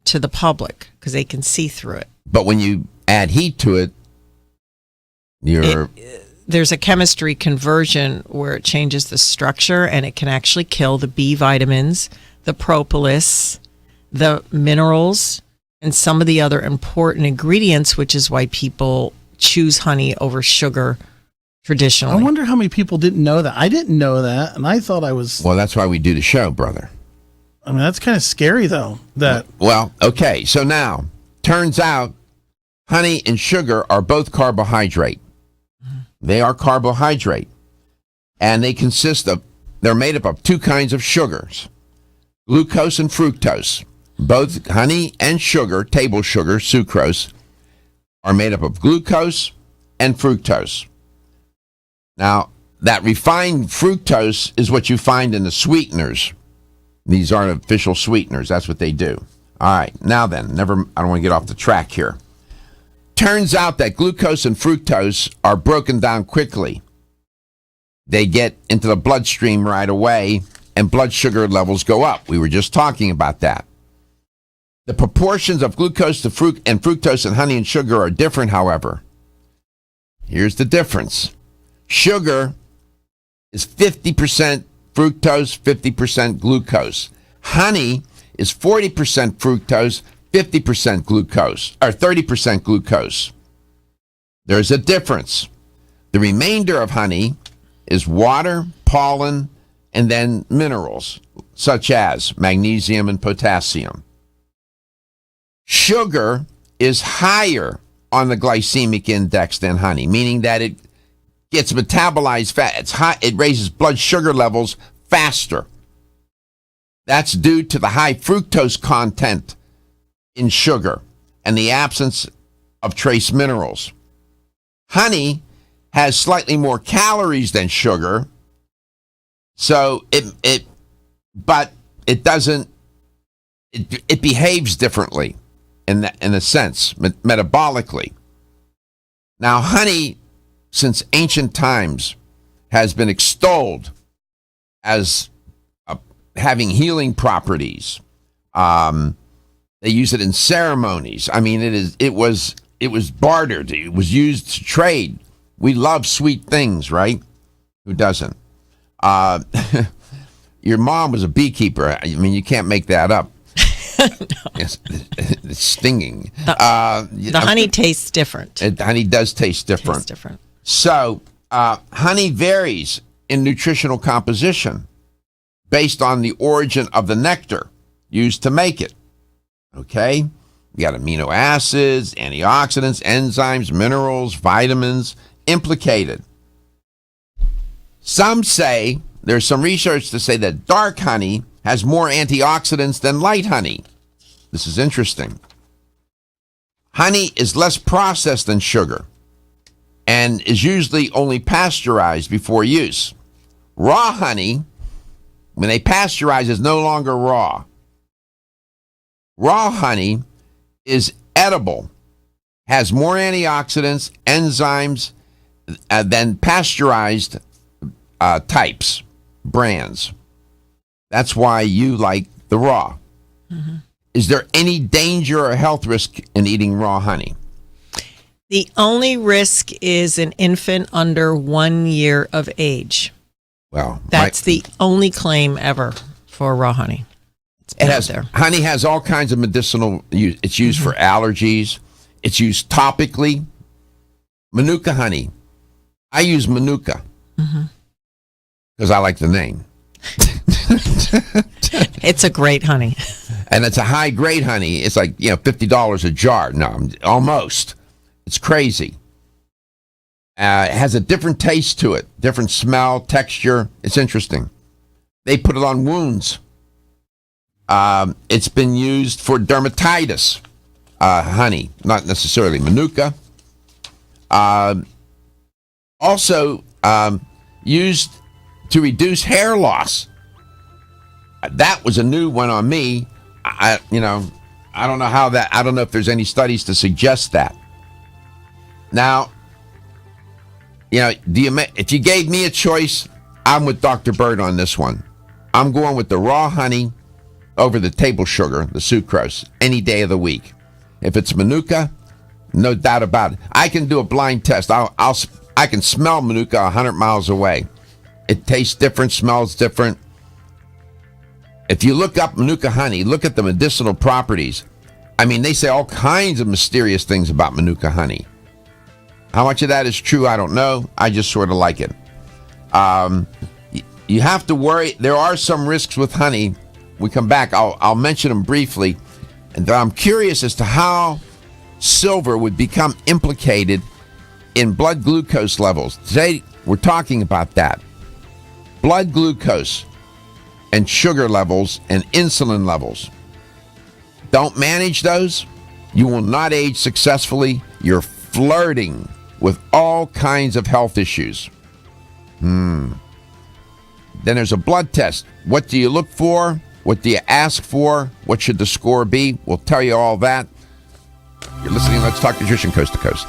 Speaker 5: to the public because they can see through it.
Speaker 2: But when you add heat to it,
Speaker 5: there's a chemistry conversion where it changes the structure and it can actually kill the B vitamins, the propolis, the minerals, and some of the other important ingredients, which is why people choose honey over sugar traditionally.
Speaker 3: I wonder how many people didn't know that. I didn't know that, and I thought I was...
Speaker 2: Well, that's why we do the show, brother.
Speaker 3: I mean, that's kind of scary, though.
Speaker 2: Well, okay, so now, turns out honey and sugar are both carbohydrate. They are carbohydrate, and they're made up of two kinds of sugars, glucose and fructose. Both honey and sugar, table sugar, sucrose, are made up of glucose and fructose. Now, that refined fructose is what you find in the sweeteners. These artificial sweeteners, that's what they do. All right, now then, I don't want to get off the track here. Turns out that glucose and fructose are broken down quickly. They get into the bloodstream right away, and blood sugar levels go up. We were just talking about that. The proportions of glucose to fructose in honey and sugar are different, however. Here's the difference. Sugar is 50% fructose, 50% glucose. Honey is 40% fructose, 50% glucose, or 30% glucose. There's a difference. The remainder of honey is water, pollen, and then minerals, such as magnesium and potassium. Sugar is higher on the glycemic index than honey, meaning that it gets metabolized fast. It's high, it raises blood sugar levels faster. That's due to the high fructose content in sugar and the absence of trace minerals. Honey has slightly more calories than sugar, so it behaves differently in a sense, metabolically. Now, honey, since ancient times, has been extolled as having healing properties. They use it in ceremonies. I mean, it was bartered. It was used to trade. We love sweet things, right? Who doesn't? Your mom was a beekeeper. I mean, you can't make that up.
Speaker 5: No.
Speaker 2: It's stinging.
Speaker 5: The honey tastes different.
Speaker 2: Honey does taste different.
Speaker 5: Tastes different.
Speaker 2: So, honey varies in nutritional composition based on the origin of the nectar used to make it. Okay? You got amino acids, antioxidants, enzymes, minerals, vitamins implicated. Some say, there's some research to say that dark honey has more antioxidants than light honey. This is interesting. Honey is less processed than sugar and is usually only pasteurized before use. Raw honey, when they pasteurize, is no longer raw. Raw honey is edible, has more antioxidants, enzymes than pasteurized types, brands. That's why you like the raw. Is there any danger or health risk in eating raw honey?
Speaker 5: The only risk is an infant under 1 year of age.
Speaker 2: Well,
Speaker 5: That's the only claim ever for raw honey.
Speaker 2: It has honey has all kinds of medicinal use. It's used for allergies. It's used topically. Manuka honey. I use Manuka because I like the name.
Speaker 5: It's a great honey.
Speaker 2: And it's a high grade honey. It's like, $50 a jar. No, almost. It's crazy. It has a different taste to it, different smell, texture. It's interesting. They put it on wounds. It's been used for dermatitis. Honey, not necessarily Manuka. Also used to reduce hair loss. That was a new one on me. I don't know how that. I don't know if there's any studies to suggest that. Now, if you gave me a choice, I'm with Dr. Byrd on this one. I'm going with the raw honey over the table sugar, the sucrose, any day of the week. If it's Manuka, no doubt about it. I can do a blind test. I can smell Manuka 100 miles away. It tastes different, smells different. If you look up Manuka honey, look at the medicinal properties. I mean, they say all kinds of mysterious things about Manuka honey. How much of that is true, I don't know. I just sort of like it. You have to worry. There are some risks with honey. We come back. I'll mention them briefly. And I'm curious as to how silver would become implicated in blood glucose levels. Today, we're talking about that. Blood glucose and sugar levels and insulin levels. Don't manage those. You will not age successfully. You're flirting with all kinds of health issues. Then there's a blood test. What do you look for? What do you ask for? What should the score be? We'll tell you all that. You're listening to Let's Talk Nutrition Coast to Coast.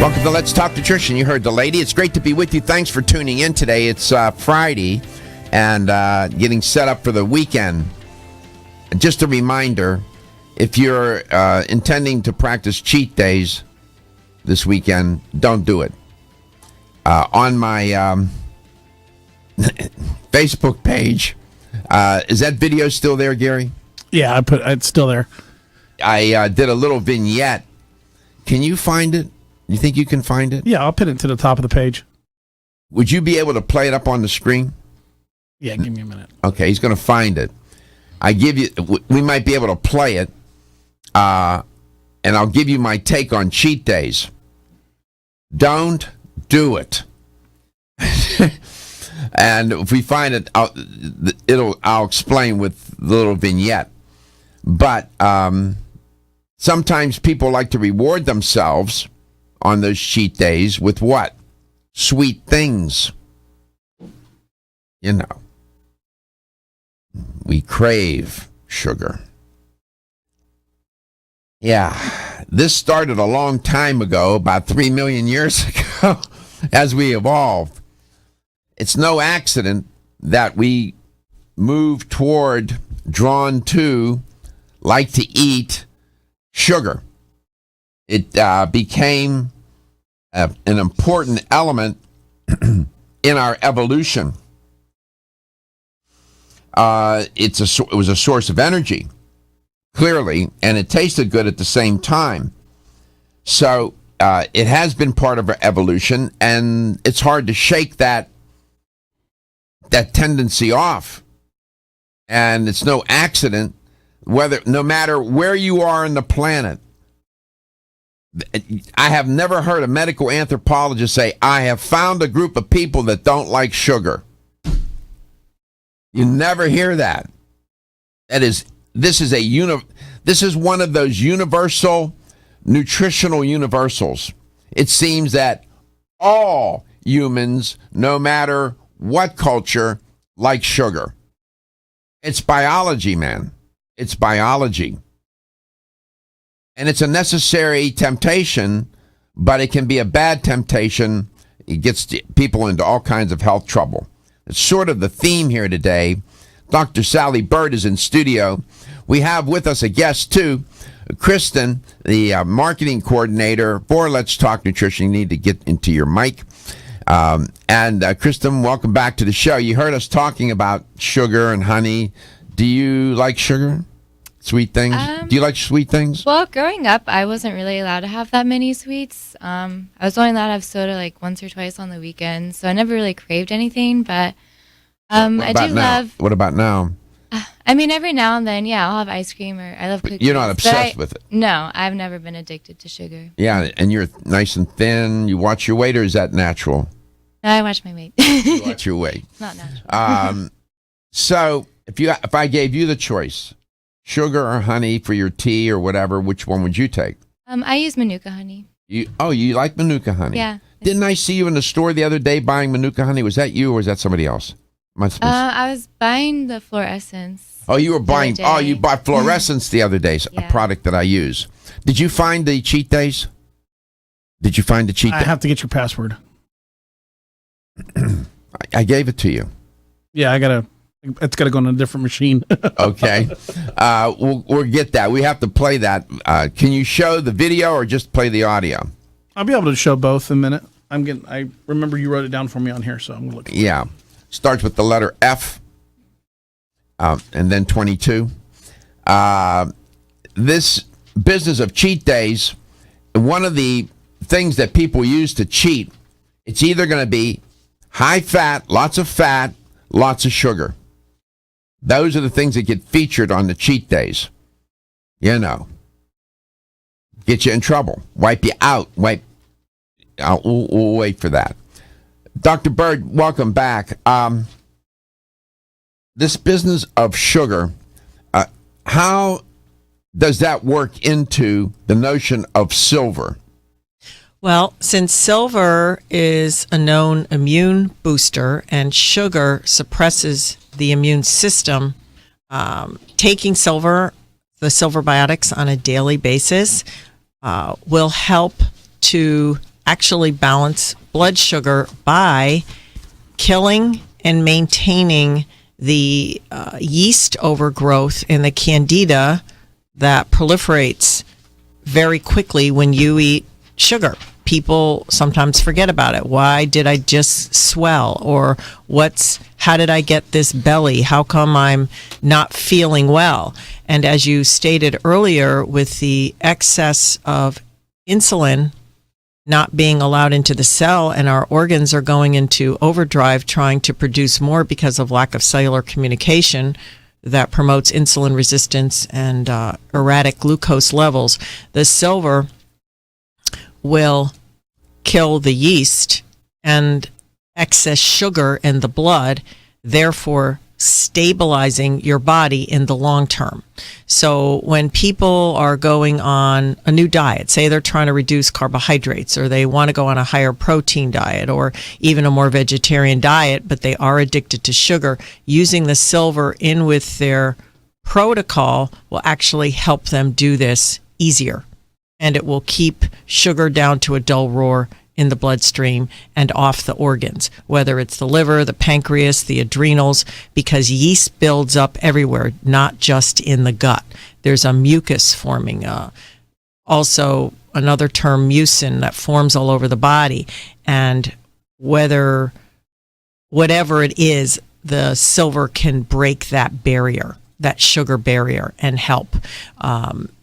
Speaker 2: Welcome to Let's Talk Nutrition. You heard the lady. It's great to be with you. Thanks for tuning in today. It's Friday and getting set up for the weekend. Just a reminder, if you're intending to practice cheat days this weekend, don't do it. On my Facebook page, is that video still there, Gary?
Speaker 3: Yeah, it's still there.
Speaker 2: I did a little vignette. Can you find it? You think you can find it?
Speaker 3: Yeah, I'll pin it to the top of the page.
Speaker 2: Would you be able to play it up on the screen?
Speaker 3: Yeah, give me a minute.
Speaker 2: Okay, he's going to find it. We might be able to play it, and I'll give you my take on cheat days. Don't do it. And if we find it, I'll explain with the little vignette. But sometimes people like to reward themselves on those cheat days with what? Sweet things. You know. We crave sugar. Yeah, this started a long time ago, about 3 million years ago, as we evolved. It's no accident that we move toward, drawn to, like to eat sugar. It became an important element in our evolution. It was a source of energy, clearly, and it tasted good at the same time. So it has been part of our evolution, and it's hard to shake that tendency off. And it's no accident, no matter where you are on the planet. I have never heard a medical anthropologist say, I have found a group of people that don't like sugar. You never hear that. This is one of those universal nutritional universals. It seems that all humans, no matter what culture, like sugar. It's biology, man. It's biology. And it's a necessary temptation, but it can be a bad temptation. It gets people into all kinds of health trouble. It's sort of the theme here today. Dr. Sally Byrd is in studio. We have with us a guest, too, Kristen, the marketing coordinator for Let's Talk Nutrition. You need to get into your mic. And Kristen, welcome back to the show. You heard us talking about sugar and honey. Do you like sugar? Sweet things? Do you like sweet things?
Speaker 4: Well, growing up, I wasn't really allowed to have that many sweets. I was only allowed to have soda like once or twice on the weekend, so I never really craved anything. But I do love.
Speaker 2: What about now?
Speaker 4: I mean, every now and then, yeah, I'll have ice cream or I love cookies.
Speaker 2: You're not obsessed with it?
Speaker 4: No, I've never been addicted to sugar.
Speaker 2: Yeah, and you're nice and thin. You watch your weight, or is that natural?
Speaker 4: No, I watch my weight.
Speaker 2: You watch your weight.
Speaker 4: It's not natural.
Speaker 2: So if I gave you the choice, sugar or honey for your tea or whatever, which one would you take?
Speaker 4: I use Manuka honey.
Speaker 2: You like Manuka honey?
Speaker 4: Yeah.
Speaker 2: Didn't I see you in the store the other day buying Manuka honey? Was that you or was that somebody else?
Speaker 4: I was buying the fluorescence.
Speaker 2: Oh, you were buying. Oh, you bought fluorescence the other day. Yeah. A product that I use. Did you find the cheat days? Did you find the cheat?
Speaker 3: I have to get your password.
Speaker 2: I gave it to you.
Speaker 3: Yeah, it's got to go on a different machine.
Speaker 2: Okay, we'll get that. We have to play that. Can you show the video or just play the audio?
Speaker 3: I'll be able to show both in a minute. I remember you wrote it down for me on here, so I'm gonna look.
Speaker 2: Yeah, starts with the letter F, and then 22. This business of cheat days, one of the things that people use to cheat, it's either going to be high fat, lots of sugar. Those are the things that get featured on the cheat days. You know, get you in trouble, wipe you out. We'll wait for that. Dr. Byrd, welcome back. This business of sugar, how does that work into the notion of silver?
Speaker 5: Well, since silver is a known immune booster and sugar suppresses the immune system, taking the silver biotics on a daily basis will help to actually balance blood sugar by killing and maintaining the yeast overgrowth in the candida that proliferates very quickly when you eat sugar. People sometimes forget about it. Why did I just swell? Or how did I get this belly? How come I'm not feeling well? And as you stated earlier, with the excess of insulin not being allowed into the cell, and our organs are going into overdrive trying to produce more because of lack of cellular communication that promotes insulin resistance and erratic glucose levels, the silver will kill the yeast and excess sugar in the blood, therefore stabilizing your body in the long term. So when people are going on a new diet, say they're trying to reduce carbohydrates, or they want to go on a higher protein diet, or even a more vegetarian diet, but they are addicted to sugar, using the silver in with their protocol will actually help them do this easier. And it will keep sugar down to a dull roar in the bloodstream and off the organs, whether it's the liver, the pancreas, the adrenals, because yeast builds up everywhere, not just in the gut. There's a mucus forming, also another term, mucin, that forms all over the body. And whatever it is, the silver can break that barrier, that sugar barrier, and help.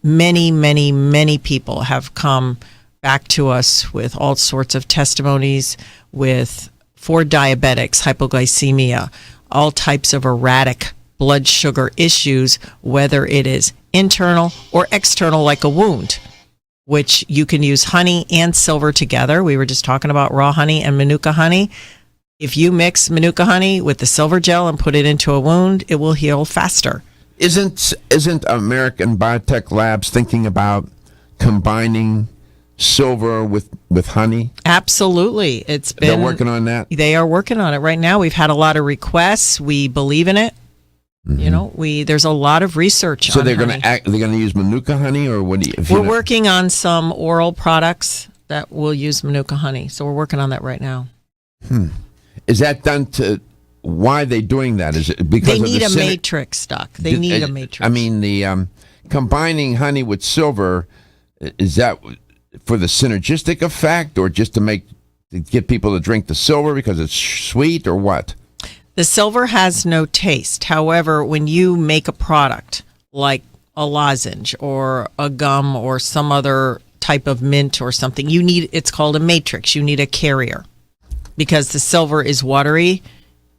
Speaker 5: Many people have come back to us with all sorts of testimonies for diabetics, hypoglycemia, all types of erratic blood sugar issues, whether it is internal or external, like a wound, which you can use honey and silver together. We were just talking about raw honey and manuka honey. If you mix manuka honey with the silver gel and put it into a wound, it will heal faster.
Speaker 2: Isn't American Biotech Labs thinking about combining silver with honey?
Speaker 5: Absolutely.
Speaker 2: They're working on that?
Speaker 5: They are working on it right now. We've had a lot of requests. We believe in it. Mm-hmm. You know, there's a lot of research on
Speaker 2: they're
Speaker 5: honey.
Speaker 2: They're going to use manuka honey, or what do you?
Speaker 5: We're working on some oral products that will use manuka honey. So we're working on that right now.
Speaker 2: Is that done to? Why are they doing that? Is it because
Speaker 5: they need a matrix, Doc? They need a matrix.
Speaker 2: I mean, the combining honey with silver, is that for the synergistic effect, or just to get people to drink the silver because it's sweet, or what?
Speaker 5: The silver has no taste. However, when you make a product like a lozenge or a gum or some other type of mint or something, it's called a matrix. You need a carrier, because the silver is watery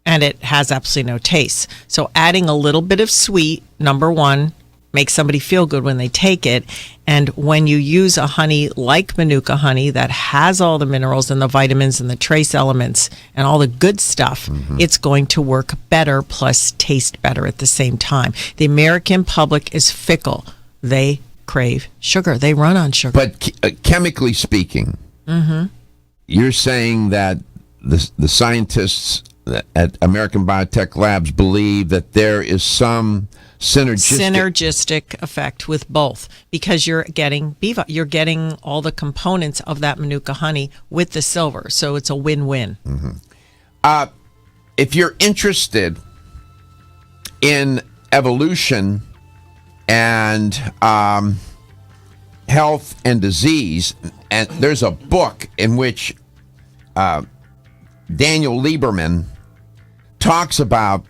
Speaker 5: and it has absolutely no taste. So adding a little bit of sweet, number one, makes somebody feel good when they take it. And when you use a honey like manuka honey that has all the minerals and the vitamins and the trace elements and all the good stuff, it's going to work better, plus taste better at the same time. The American public is fickle. They crave sugar. They run on sugar.
Speaker 2: But chemically speaking, you're saying that the scientists at American Biotech Labs believe that there is some synergistic
Speaker 5: effect with both, because you're getting all the components of that manuka honey with the silver, so it's a win-win.
Speaker 2: If you're interested in evolution and health and disease, and there's a book in which Daniel Lieberman talks about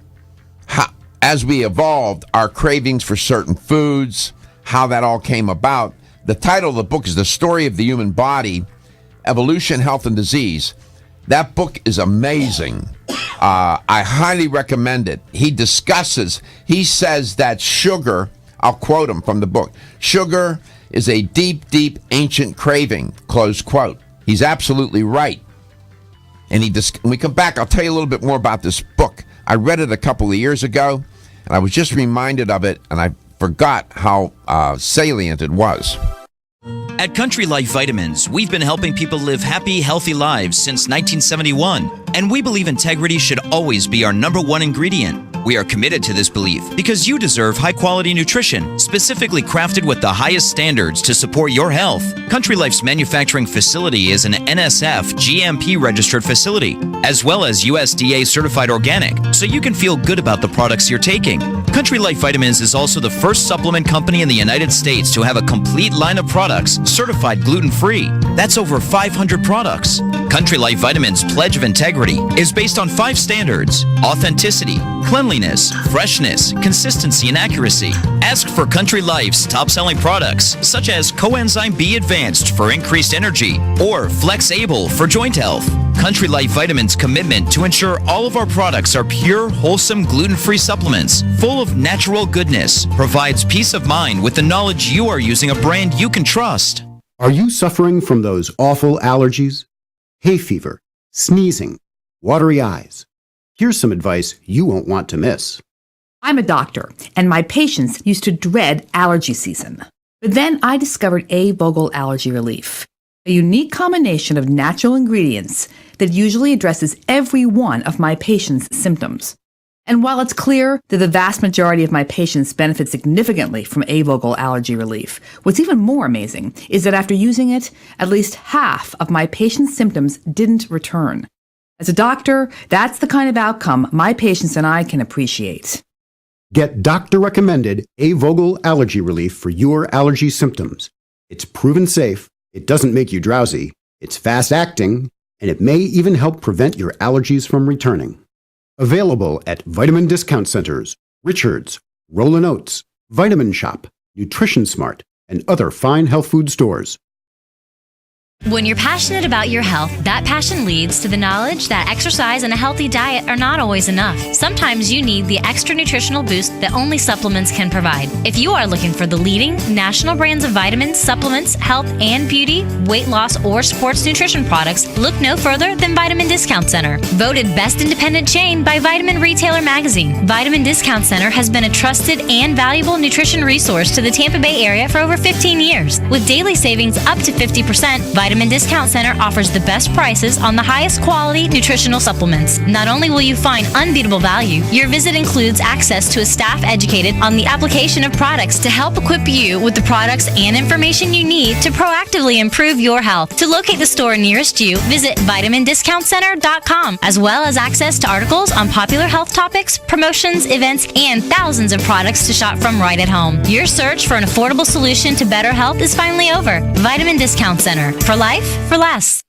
Speaker 2: how, as we evolved, our cravings for certain foods, how that all came about. The title of the book is The Story of the Human Body, Evolution, Health, and Disease. That book is amazing. I highly recommend it. He says that sugar, I'll quote him from the book, sugar is a deep, deep ancient craving, close quote. He's absolutely right. And when we come back, I'll tell you a little bit more about this book. I read it a couple of years ago, and I was just reminded of it, and I forgot how salient it was.
Speaker 6: At Country Life Vitamins, we've been helping people live happy, healthy lives since 1971, and we believe integrity should always be our number one ingredient. We are committed to this belief because you deserve high-quality nutrition, specifically crafted with the highest standards to support your health. Country Life's manufacturing facility is an NSF GMP-registered facility, as well as USDA certified organic, so you can feel good about the products you're taking. Country Life Vitamins is also the first supplement company in the United States to have a complete line of products certified gluten-free. That's over 500 products. Country Life Vitamins' pledge of integrity is based on 5 standards: authenticity, cleanliness, freshness, consistency, and accuracy. Ask for Country Life's top-selling products, such as Coenzyme B Advanced for increased energy or Flex Able for joint health. Country Life Vitamins' commitment to ensure all of our products are pure, wholesome, gluten-free supplements full of natural goodness provides peace of mind with the knowledge you are using a brand you can trust.
Speaker 14: Are you suffering from those awful allergies? Hay fever, sneezing, watery eyes? Here's some advice you won't want to miss.
Speaker 15: I'm a doctor, and my patients used to dread allergy season. But then I discovered A-Vogel Allergy Relief, a unique combination of natural ingredients that usually addresses every one of my patients' symptoms. And while it's clear that the vast majority of my patients benefit significantly from A-Vogel Allergy Relief, what's even more amazing is that after using it, at least half of my patients' symptoms didn't return. As a doctor, that's the kind of outcome my patients and I can appreciate.
Speaker 14: Get doctor-recommended A-Vogel Allergy Relief for your allergy symptoms. It's proven safe, it doesn't make you drowsy, it's fast-acting, and it may even help prevent your allergies from returning. Available at vitamin discount centers, Richards, Rollin' Oats, Vitamin Shop, Nutrition Smart, and other fine health food stores.
Speaker 7: When you're passionate about your health, that passion leads to the knowledge that exercise and a healthy diet are not always enough. Sometimes you need the extra nutritional boost that only supplements can provide. If you are looking for the leading national brands of vitamins, supplements, health and beauty, weight loss, or sports nutrition products, look no further than Vitamin Discount Center. Voted best independent chain by Vitamin Retailer Magazine, Vitamin Discount Center has been a trusted and valuable nutrition resource to the Tampa Bay area for over 15 years. With daily savings up to 50%, Vitamin Discount Center offers the best prices on the highest quality nutritional supplements. Not only will you find unbeatable value, your visit includes access to a staff educated on the application of products to help equip you with the products and information you need to proactively improve your health. To locate the store nearest you, visit vitamindiscountcenter.com, as well as access to articles on popular health topics, promotions, events, and thousands of products to shop from right at home. Your search for an affordable solution to better health is finally over. Vitamin Discount Center. For life, for less.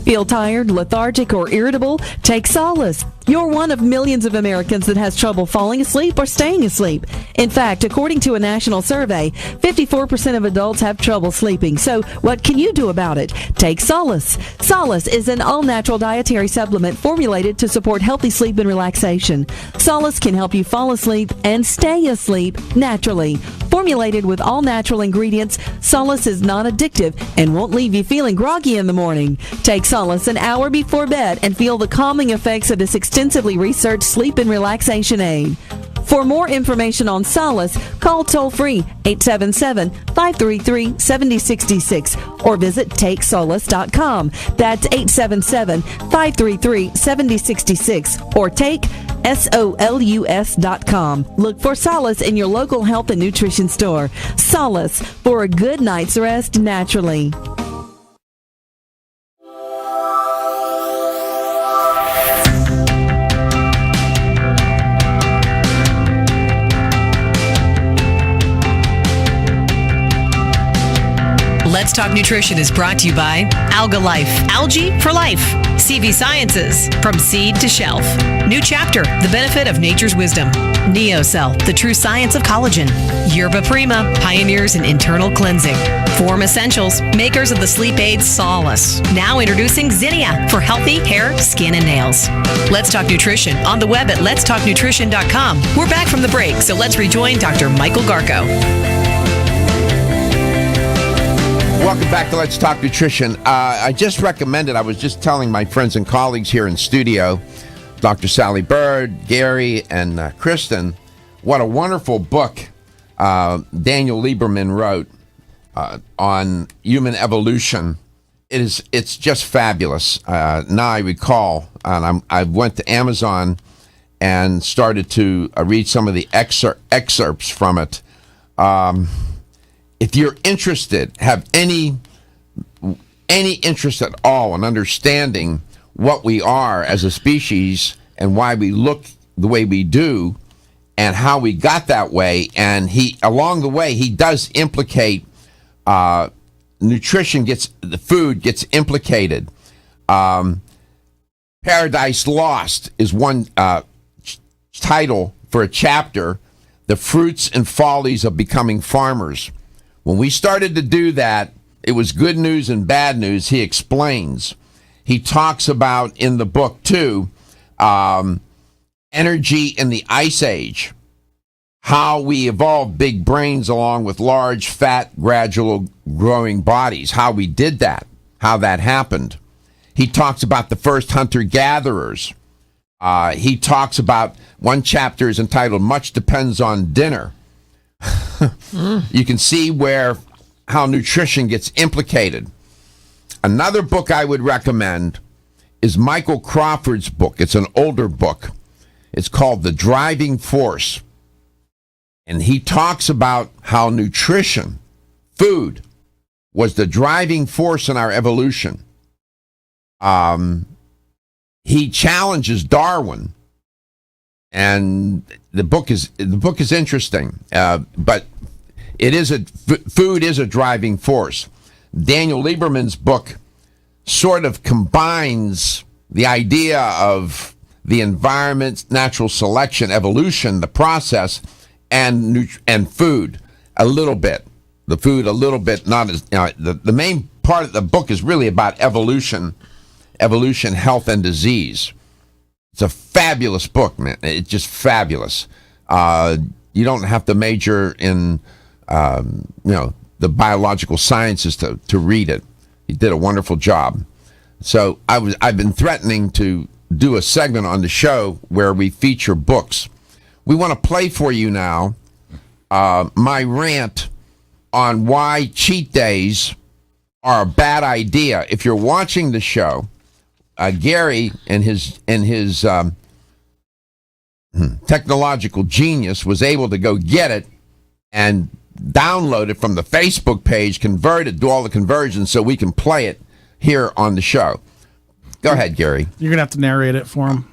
Speaker 8: Feel tired, lethargic, or irritable? Take solace. You're one of millions of Americans that has trouble falling asleep or staying asleep. In fact, according to a national survey, 54% of adults have trouble sleeping. So what can you do about it? Take Solace. Solace is an all-natural dietary supplement formulated to support healthy sleep and relaxation. Solace can help you fall asleep and stay asleep naturally. Formulated with all-natural ingredients, Solace is non-addictive and won't leave you feeling groggy in the morning. Take Solace an hour before bed and feel the calming effects of this extensively researched sleep and relaxation aid. For more information on Solace, call toll-free 877-533-7066 or visit takesolace.com. That's 877-533-7066 or take solus.com. Look for Solace in your local health and nutrition store. Solace, for a good night's rest naturally.
Speaker 1: Let's Talk Nutrition is brought to you by Alga Life, Algae for Life, CV Sciences, From Seed to Shelf, New Chapter, The Benefit of Nature's Wisdom, NeoCell, The True Science of Collagen, Yerba Prima, Pioneers in Internal Cleansing, Form Essentials, makers of the sleep aid Solace. Now introducing Zinnia for healthy hair, skin, and nails. Let's Talk Nutrition on the web at letstalknutrition.com. We're back from the break, so let's rejoin Dr. Michael Garko.
Speaker 2: Welcome back to Let's Talk Nutrition. I just recommended, I was just telling my friends and colleagues here in studio, Dr. Sally Byrd, Gary, and Kristen, what a wonderful book Daniel Lieberman wrote on human evolution. It's just fabulous. Now I recall, and I went to Amazon and started to read some of the excerpts from it. If you're interested, have any interest at all in understanding what we are as a species and why we look the way we do and how we got that way, and along the way he does implicate nutrition, the food gets implicated. Paradise Lost is one title for a chapter, The Fruits and Follies of Becoming Farmers. When we started to do that, it was good news and bad news. He explains. He talks about in the book too, energy in the Ice Age, how we evolved big brains along with large, fat, gradual growing bodies, how we did that, how that happened. He talks about the first hunter-gatherers. He talks about, one chapter is entitled, Much Depends on Dinner. You can see how nutrition gets implicated. Another book I would recommend is Michael Crawford's book. It's an older book. It's called The Driving Force. And he talks about how nutrition, food, was the driving force in our evolution. He challenges Darwin, and the book is interesting. But food is a driving force. Daniel Lieberman's book sort of combines the idea of the environment, natural selection, evolution, the process, and food a little bit. The food a little bit, not as the main part of the book is really about evolution, health, and disease. It's a fabulous book, man. It's just fabulous. You don't have to major in the biological sciences to read it. He did a wonderful job. So I've been threatening to do a segment on the show where we feature books. We want to play for you now my rant on why cheat days are a bad idea. If you're watching the show, Gary and his technological genius was able to go get it and download it from the Facebook page, convert it, do all the conversions so we can play it here on the show. Go ahead, Gary.
Speaker 3: You're gonna have to narrate it for him.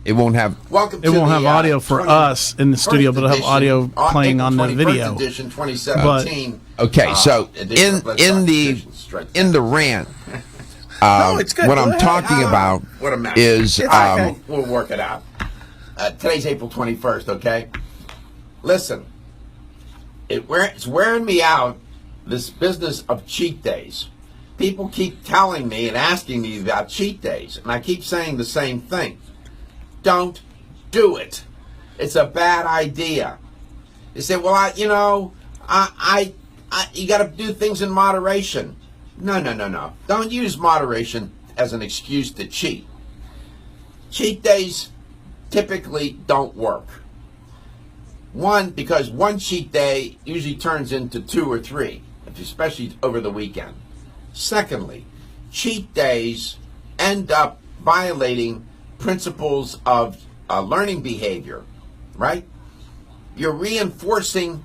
Speaker 2: It won't have.
Speaker 3: It won't have audio for us in the studio, but it'll have audio playing on the video.
Speaker 2: Edition 2017. Okay, so in the rant, what I'm talking about is we'll work it out. Today's April 21st. Okay, listen, it's wearing me out, this business of cheat days. People keep telling me and asking me about cheat days, and I keep saying the same thing. Don't do it. It's a bad idea. They say, well, you got to do things in moderation. No. Don't use moderation as an excuse to cheat. Cheat days typically don't work. One, because one cheat day usually turns into 2 or 3, especially over the weekend. Secondly, cheat days end up violating principles of learning behavior, right? You're reinforcing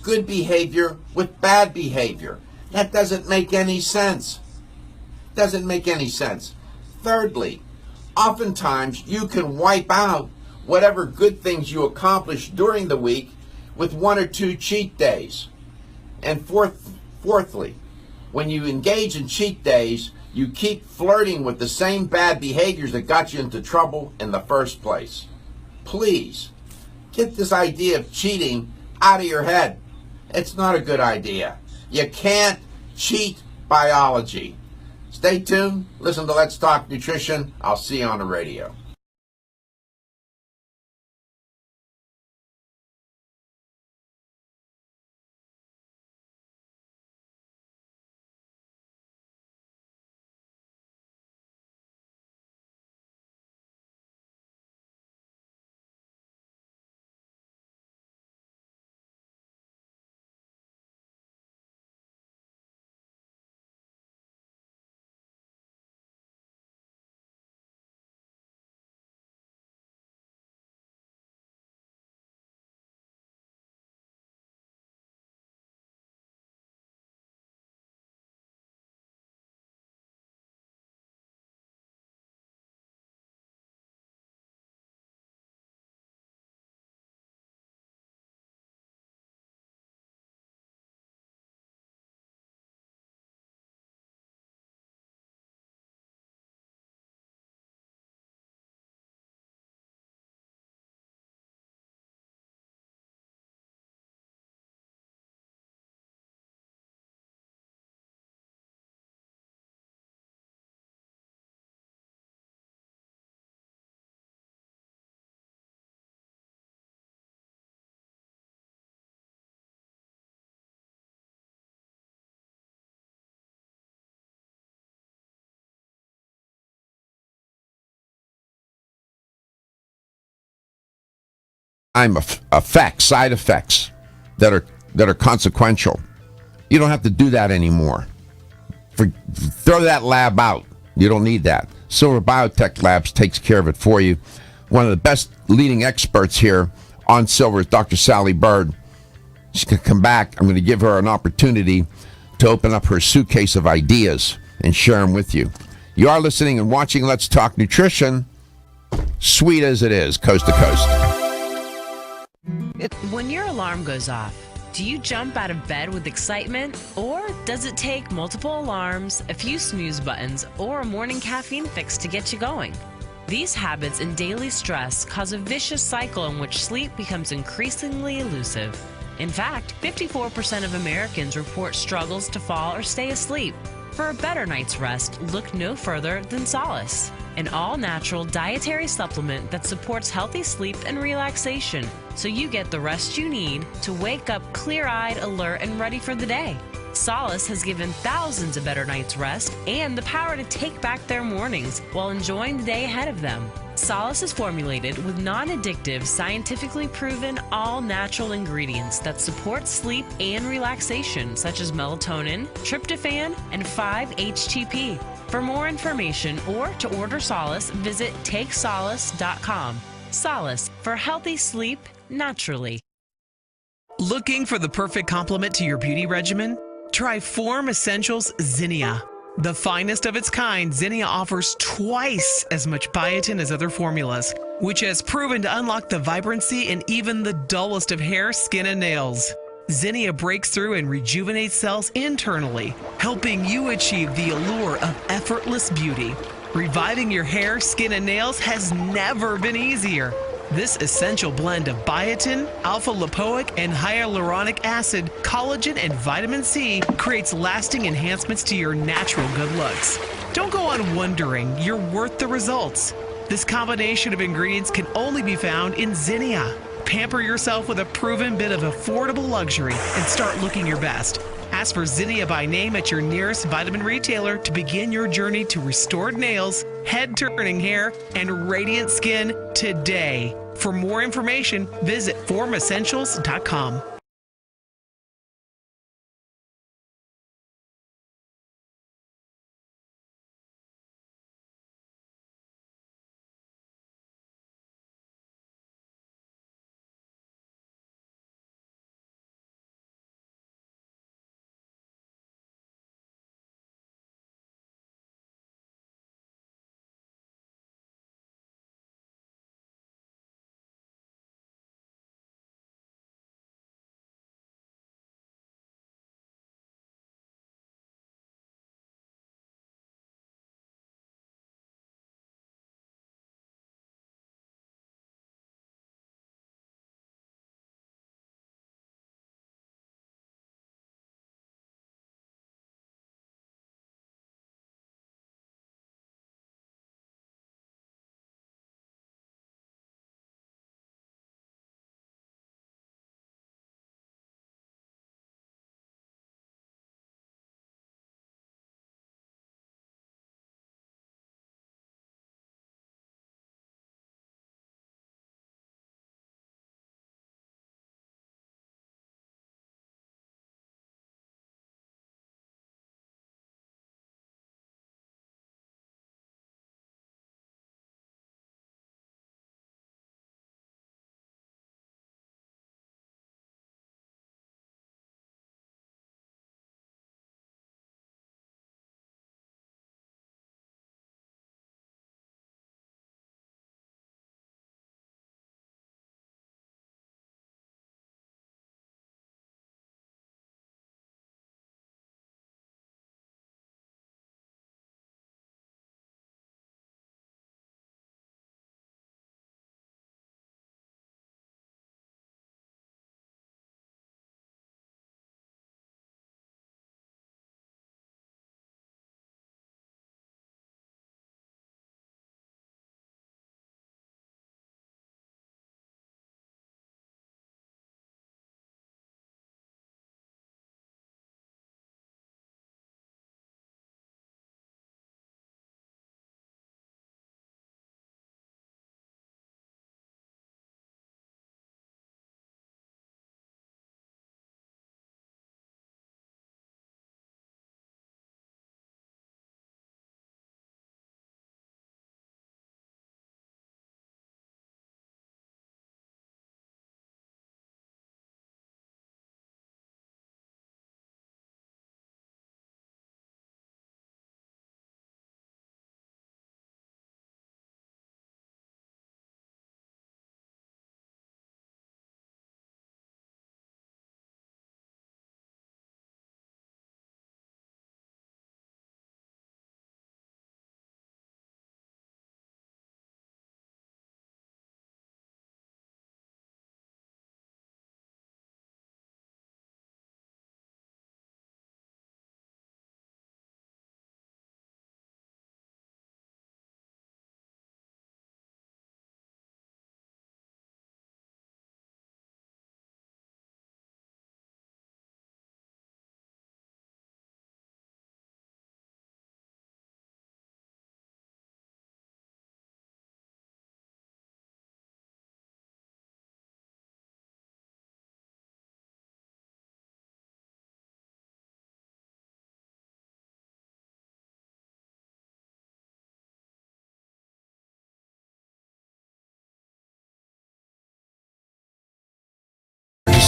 Speaker 2: good behavior with bad behavior. That doesn't make any sense. Thirdly, oftentimes you can wipe out whatever good things you accomplish during the week with 1 or 2 cheat days. And fourthly, when you engage in cheat days, you keep flirting with the same bad behaviors that got you into trouble in the first place. Please, get this idea of cheating out of your head. It's not a good idea. You can't cheat biology. Stay tuned. Listen to Let's Talk Nutrition. I'll see you on the radio. effects, side effects that are consequential. You don't have to do that anymore. Throw that lab out. You don't need that. Silver Biotech Labs takes care of it for you. One of the best leading experts here on silver is Dr. Sally Byrd. She's going to come back. I'm going to give her an opportunity to open up her suitcase of ideas and share them with you. You are listening and watching Let's Talk Nutrition, sweet as it is, coast to coast.
Speaker 9: When your alarm goes off, do you jump out of bed with excitement? Or does it take multiple alarms, a few snooze buttons, or a morning caffeine fix to get you going? These habits and daily stress cause a vicious cycle in which sleep becomes increasingly elusive. In fact, 54% of Americans report struggles to fall or stay asleep. For a better night's rest, look no further than Solace, an all-natural dietary supplement that supports healthy sleep and relaxation, so you get the rest you need to wake up clear-eyed, alert, and ready for the day. Solace has given thousands a better night's rest and the power to take back their mornings while enjoying the day ahead of them. Solace is formulated with non-addictive, scientifically proven, all-natural ingredients that support sleep and relaxation, such as melatonin, tryptophan, and 5-HTP. For more information or to order Solace, visit takesolace.com. Solace, for healthy sleep naturally.
Speaker 16: Looking for the perfect complement to your beauty regimen? Try Form Essentials Zinnia. The finest of its kind, Zinnia offers twice as much biotin as other formulas, which has proven to unlock the vibrancy in even the dullest of hair, skin, and nails. Zinnia breaks through and rejuvenates cells internally, helping you achieve the allure of effortless beauty. Reviving your hair, skin, and nails has never been easier. This essential blend of biotin, alpha-lipoic, and hyaluronic acid, collagen, and vitamin C creates lasting enhancements to your natural good looks. Don't go on wondering, you're worth the results. This combination of ingredients can only be found in Zinnia. Pamper yourself with a proven bit of affordable luxury and start looking your best. Ask for Zinnia by name at your nearest vitamin retailer to begin your journey to restored nails, head-turning hair, and radiant skin today. For more information, visit formessentials.com.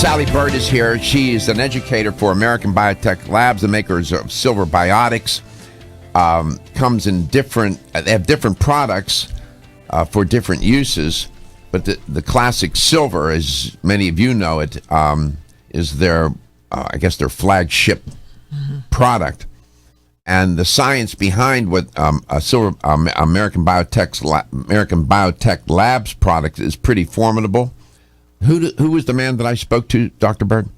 Speaker 2: Sally Byrd is here. She is an educator for American Biotech Labs, the makers of Silver Biotics. Comes in different, they have different products for different uses, but the classic Silver, as many of you know it, is their, I guess, their flagship product. And the science behind what American Biotech Labs product is pretty formidable. Who was the man that I spoke to, Dr. Byrd?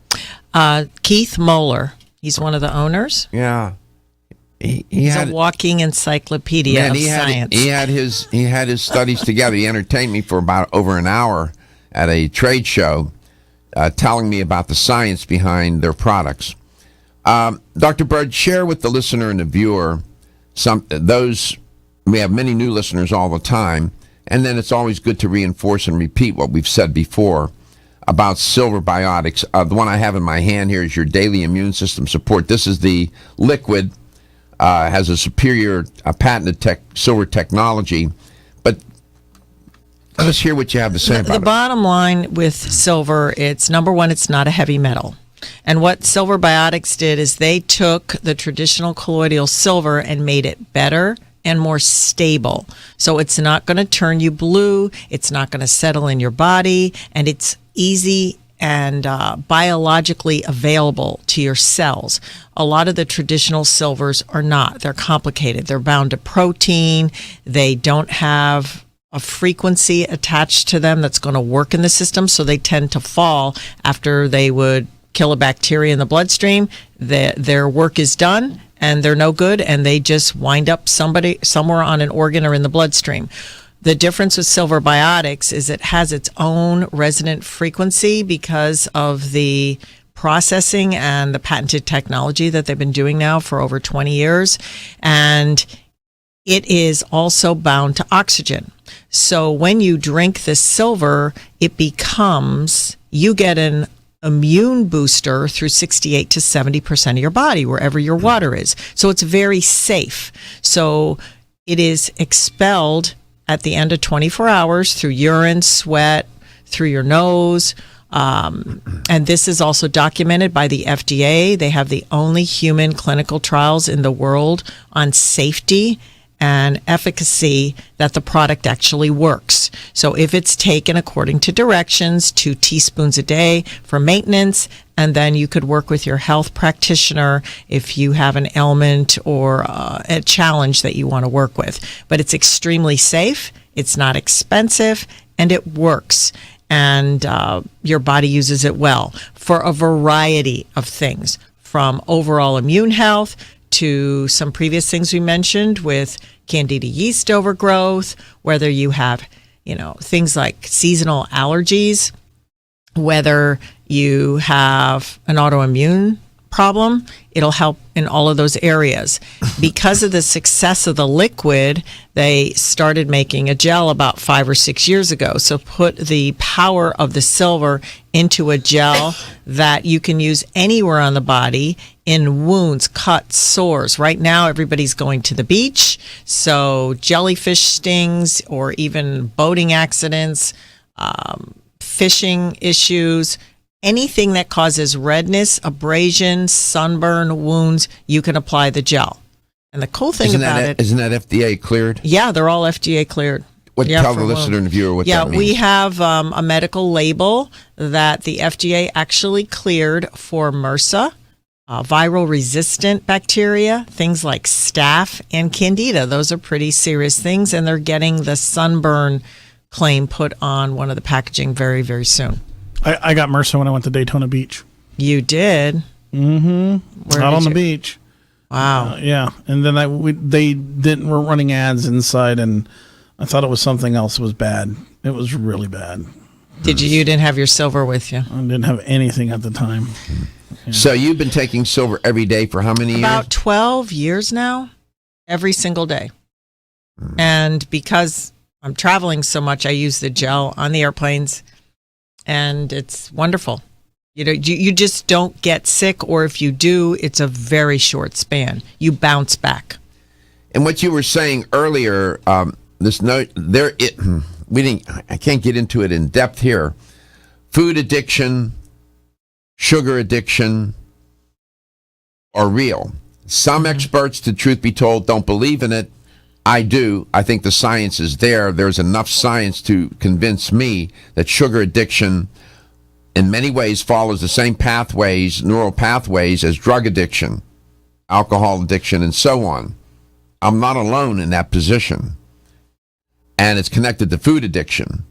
Speaker 5: Keith Moeller. He's one of the owners.
Speaker 2: Yeah.
Speaker 5: He's a walking encyclopedia of science.
Speaker 2: He had his studies together. He entertained me for about over an hour at a trade show, telling me about the science behind their products. Dr. Byrd, share with the listener and the viewer we have many new listeners all the time, and then it's always good to reinforce and repeat what we've said before about Silver Biotics. The one I have in my hand here is your daily immune system support. This is the liquid. Has a superior patented silver technology. But let us hear what you have to say about it.
Speaker 5: The bottom line with silver, it's number one, it's not a heavy metal. And what Silver Biotics did is they took the traditional colloidal silver and made it better and more stable. So it's not going to turn you blue, it's not going to settle in your body, and it's easy and biologically available to your cells. A lot of the traditional silvers are not. They're complicated. They're bound to protein. They don't have a frequency attached to them that's going to work in the system, so they tend to fall after they would kill a bacteria in the bloodstream. Their work is done, and they're no good, and they just wind up somewhere on an organ or in the bloodstream. The difference with Silver Biotics is it has its own resonant frequency because of the processing and the patented technology that they've been doing now for over 20 years. And it is also bound to oxygen. So when you drink the silver, you get an immune booster through 68 to 70% of your body, wherever your water is. So it's very safe. So it is expelled at the end of 24 hours through urine, sweat, through your nose. And this is also documented by the FDA. They have the only human clinical trials in the world on safety and efficacy that the product actually works. So if it's taken according to directions, 2 teaspoons a day for maintenance, and then you could work with your health practitioner if you have an ailment or a challenge that you want to work with. But it's extremely safe, it's not expensive, and it works. And your body uses it well for a variety of things, from overall immune health to some previous things we mentioned with Candida yeast overgrowth, whether you have, things like seasonal allergies, whether you have an autoimmune problem, it'll help in all of those areas. Because of the success of the liquid, they started making a gel about 5 or 6 years ago. So put the power of the silver into a gel that you can use anywhere on the body in wounds, cuts, sores. Right now, everybody's going to the beach. So jellyfish stings or even boating accidents, fishing issues, anything that causes redness, abrasion, sunburn, wounds, you can apply the gel. And the cool thing isn't that
Speaker 2: FDA cleared?
Speaker 5: Yeah, they're all FDA cleared.
Speaker 2: Tell the listener and viewer what that means.
Speaker 5: Yeah, we have a medical label that the FDA actually cleared for MRSA, viral resistant bacteria, things like staph and candida. Those are pretty serious things, and they're getting the sunburn claim put on one of the packaging very, very soon.
Speaker 3: I got MRSA when I went to Daytona Beach.
Speaker 5: You did?
Speaker 3: Mm-hmm. Not on the beach.
Speaker 5: Wow.
Speaker 3: Yeah, and then they were running ads inside, and I thought it was something else. It was bad. It was really bad.
Speaker 5: You didn't have your silver with you?
Speaker 3: I didn't have anything at the time.
Speaker 2: Yeah. So you've been taking silver every day for how many years?
Speaker 5: About 12 years now, every single day. And because I'm traveling so much, I use the gel on the airplanes, and it's wonderful. You just don't get sick, or if you do, it's a very short span. You bounce back.
Speaker 2: And what you were saying earlier, I can't get into it in depth here. Food addiction, sugar addiction are real. Some experts, to truth be told, don't believe in it. I do. I think the science is there. There's enough science to convince me that sugar addiction in many ways follows the same pathways, neural pathways, as drug addiction, alcohol addiction, and so on. I'm not alone in that position. And it's connected to food addiction.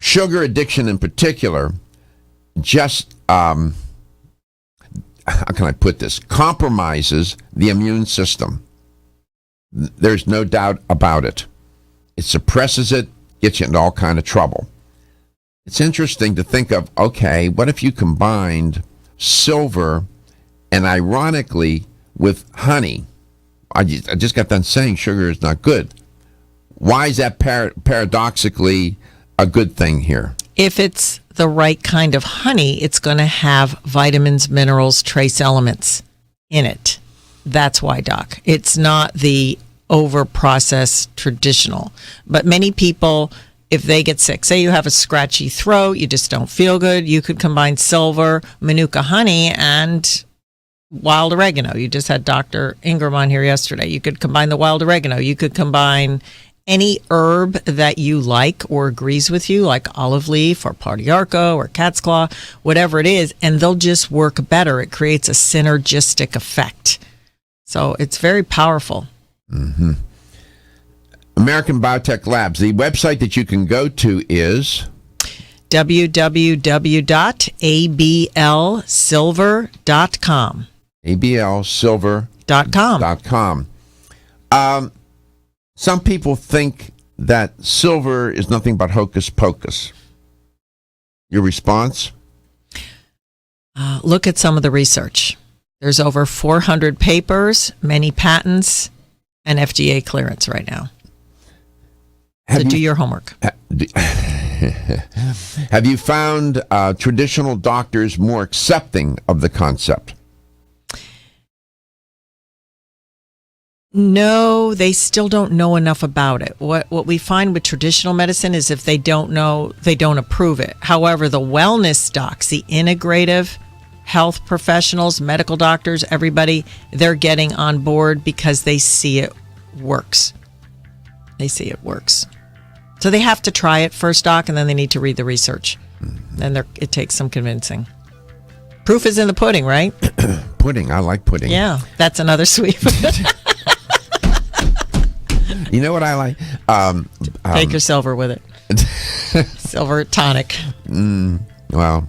Speaker 2: Sugar addiction in particular, just, how can I put this, compromises the immune system. There's no doubt about it. It suppresses it, gets you into all kind of trouble. It's interesting to think of, okay, what if you combined silver and ironically with honey? I just got done saying sugar is not good. Why is that paradoxically a good thing here?
Speaker 5: If it's the right kind of honey, it's going to have vitamins, minerals, trace elements in it. That's why, Doc. It's not the over-processed traditional. But many people, if they get sick, say you have a scratchy throat, you just don't feel good, you could combine silver, manuka honey, and wild oregano. You just had Dr. Ingram on here yesterday. You could combine the wild oregano. You could combine any herb that you like or agrees with you, like olive leaf or pardiarco or cat's claw, whatever it is, and they'll just work better. It creates a synergistic effect. So it's very powerful.
Speaker 2: Mm-hmm. American Biotech Labs. The website that you can go to is
Speaker 5: www.ablsilver.com.
Speaker 2: ablsilver.com. Some people think that silver is nothing but hocus pocus. Your response?
Speaker 5: Look at some of the research. There's over 400 papers, many patents, and FDA clearance right now. Do your homework.
Speaker 2: Have you found traditional doctors more accepting of the concept?
Speaker 5: No, they still don't know enough about it. What we find with traditional medicine is if they don't know, they don't approve it. However, the wellness docs, the integrative health professionals, medical doctors, everybody, they're getting on board because they see it works. They see it works. So they have to try it first, Doc, and then they need to read the research. Then it takes some convincing. Proof is in the pudding, right?
Speaker 2: Pudding. I like pudding.
Speaker 5: Yeah, that's another sweet.
Speaker 2: You know what I like?
Speaker 5: Take your silver with it. Silver tonic.
Speaker 2: Well,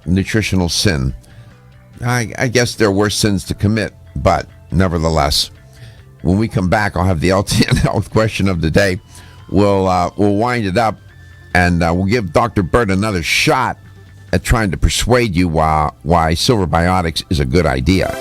Speaker 2: nutritional sin. I guess there are worse sins to commit, but nevertheless, when we come back, I'll have the LTN health question of the day. We'll wind it up, and we'll give Dr. Byrd another shot at trying to persuade you why Silver Biotics is a good idea.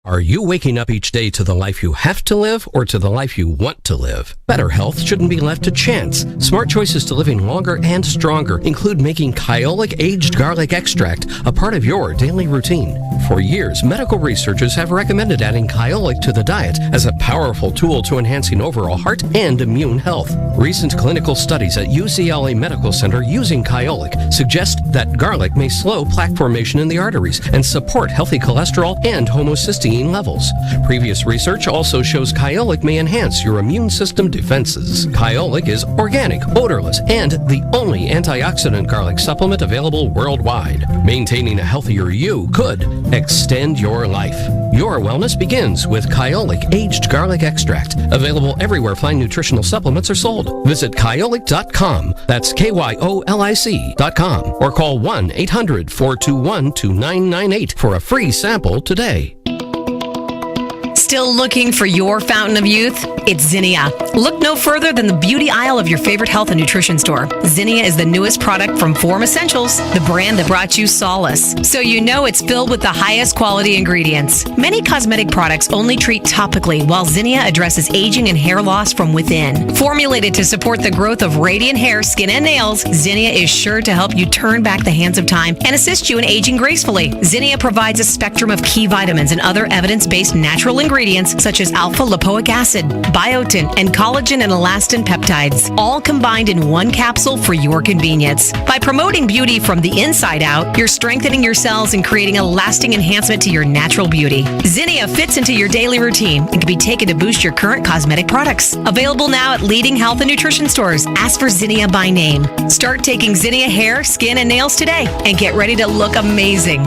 Speaker 17: Are you waking up each day to the life you have to live or to the life you want to live? Better health shouldn't be left to chance. Smart choices to living longer and stronger include making Kyolic aged garlic extract a part of your daily routine. For years, medical researchers have recommended adding Kyolic to the diet as a powerful tool to enhancing overall heart and immune health. Recent clinical studies at UCLA Medical Center using Kyolic suggest that garlic may slow plaque formation in the arteries and support healthy cholesterol and homocysteine levels. Previous research also shows Kyolic may enhance your immune system defenses. Kyolic is organic, odorless, and the only antioxidant garlic supplement available worldwide. Maintaining a healthier you could extend your life. Your wellness begins with Kyolic aged garlic extract, available everywhere fine nutritional supplements are sold. Visit Kyolic.com, that's KYOLIC.com, or call 1-800-421-2998 for a free sample today.
Speaker 1: Still looking for your fountain of youth? It's Zinnia. Look no further than the beauty aisle of your favorite health and nutrition store. Zinnia is the newest product from Form Essentials, the brand that brought you solace. So you know it's filled with the highest quality ingredients. Many cosmetic products only treat topically, while Zinnia addresses aging and hair loss from within. Formulated to support the growth of radiant hair, skin, and nails, Zinnia is sure to help you turn back the hands of time and assist you in aging gracefully. Zinnia provides a spectrum of key vitamins and other evidence-based natural ingredients such as alpha lipoic acid, biotin, and collagen and elastin peptides, all combined in one capsule for your convenience. By promoting beauty from the inside out, you're strengthening your cells and creating a lasting enhancement to your natural beauty. Zinnia fits into your daily routine and can be taken to boost your current cosmetic products. Available now at leading health and nutrition stores. Ask for Zinnia by name. Start taking Zinnia hair, skin, and nails today and get ready to look amazing.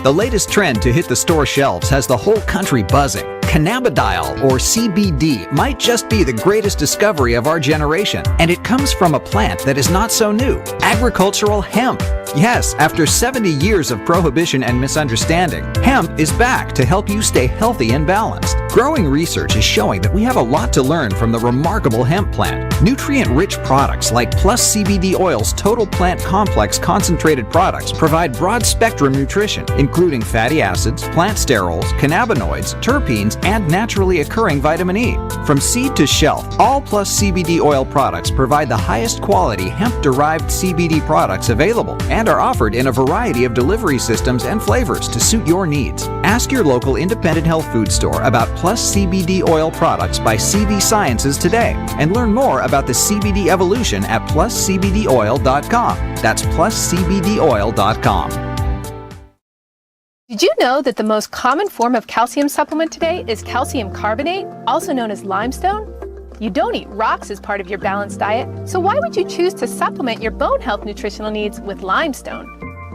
Speaker 18: The latest trend to hit the store shelves has the whole country buzzing. Cannabidiol, or CBD, might just be the greatest discovery of our generation, and it comes from a plant that is not so new, agricultural hemp. Yes, after 70 years of prohibition and misunderstanding, hemp is back to help you stay healthy and balanced. Growing research is showing that we have a lot to learn from the remarkable hemp plant. Nutrient-rich products like Plus CBD Oil's Total Plant Complex concentrated products provide broad-spectrum nutrition, including fatty acids, plant sterols, cannabinoids, terpenes, and naturally occurring vitamin E. From seed to shelf, all Plus CBD Oil products provide the highest quality hemp-derived CBD products available and are offered in a variety of delivery systems and flavors to suit your needs. Ask your local independent health food store about Plus CBD Oil products by CV Sciences today and learn more about the CBD evolution at pluscbdoil.com. That's pluscbdoil.com.
Speaker 19: Did you know that the most common form of calcium supplement today is calcium carbonate, also known as limestone? You don't eat rocks as part of your balanced diet, so why would you choose to supplement your bone health nutritional needs with limestone?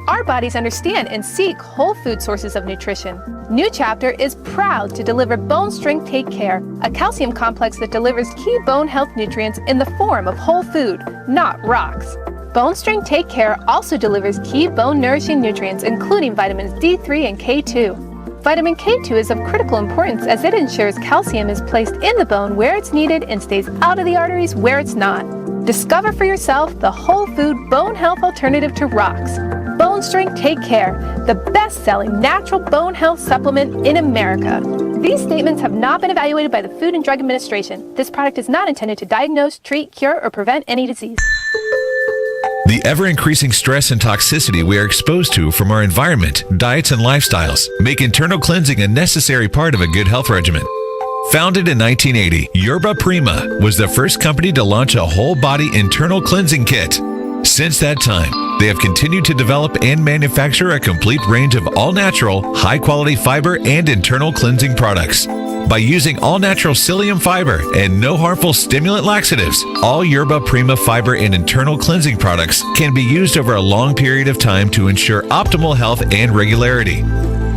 Speaker 19: Our bodies understand and seek whole food sources of nutrition. New Chapter is proud to deliver Bone Strength Take Care, a calcium complex that delivers key bone health nutrients in the form of whole food, not rocks. Bone Strength Take Care also delivers key bone nourishing nutrients including vitamins D3 and K2. Vitamin K2 is of critical importance as it ensures calcium is placed in the bone where it's needed and stays out of the arteries where it's not. Discover for yourself the whole food bone health alternative to rocks. Bone Strength Take Care, the best-selling natural bone health supplement in America. These statements have not been evaluated by the Food and Drug Administration. This product is not intended to diagnose, treat, cure, or prevent any disease.
Speaker 20: The ever-increasing stress and toxicity we are exposed to from our environment, diets, and lifestyles make internal cleansing a necessary part of a good health regimen. Founded in 1980, Yerba Prima was the first company to launch a whole-body internal cleansing kit. Since that time, they have continued to develop and manufacture a complete range of all-natural, high-quality fiber and internal cleansing products. By using all-natural psyllium fiber and no harmful stimulant laxatives, all Yerba Prima fiber and internal cleansing products can be used over a long period of time to ensure optimal health and regularity.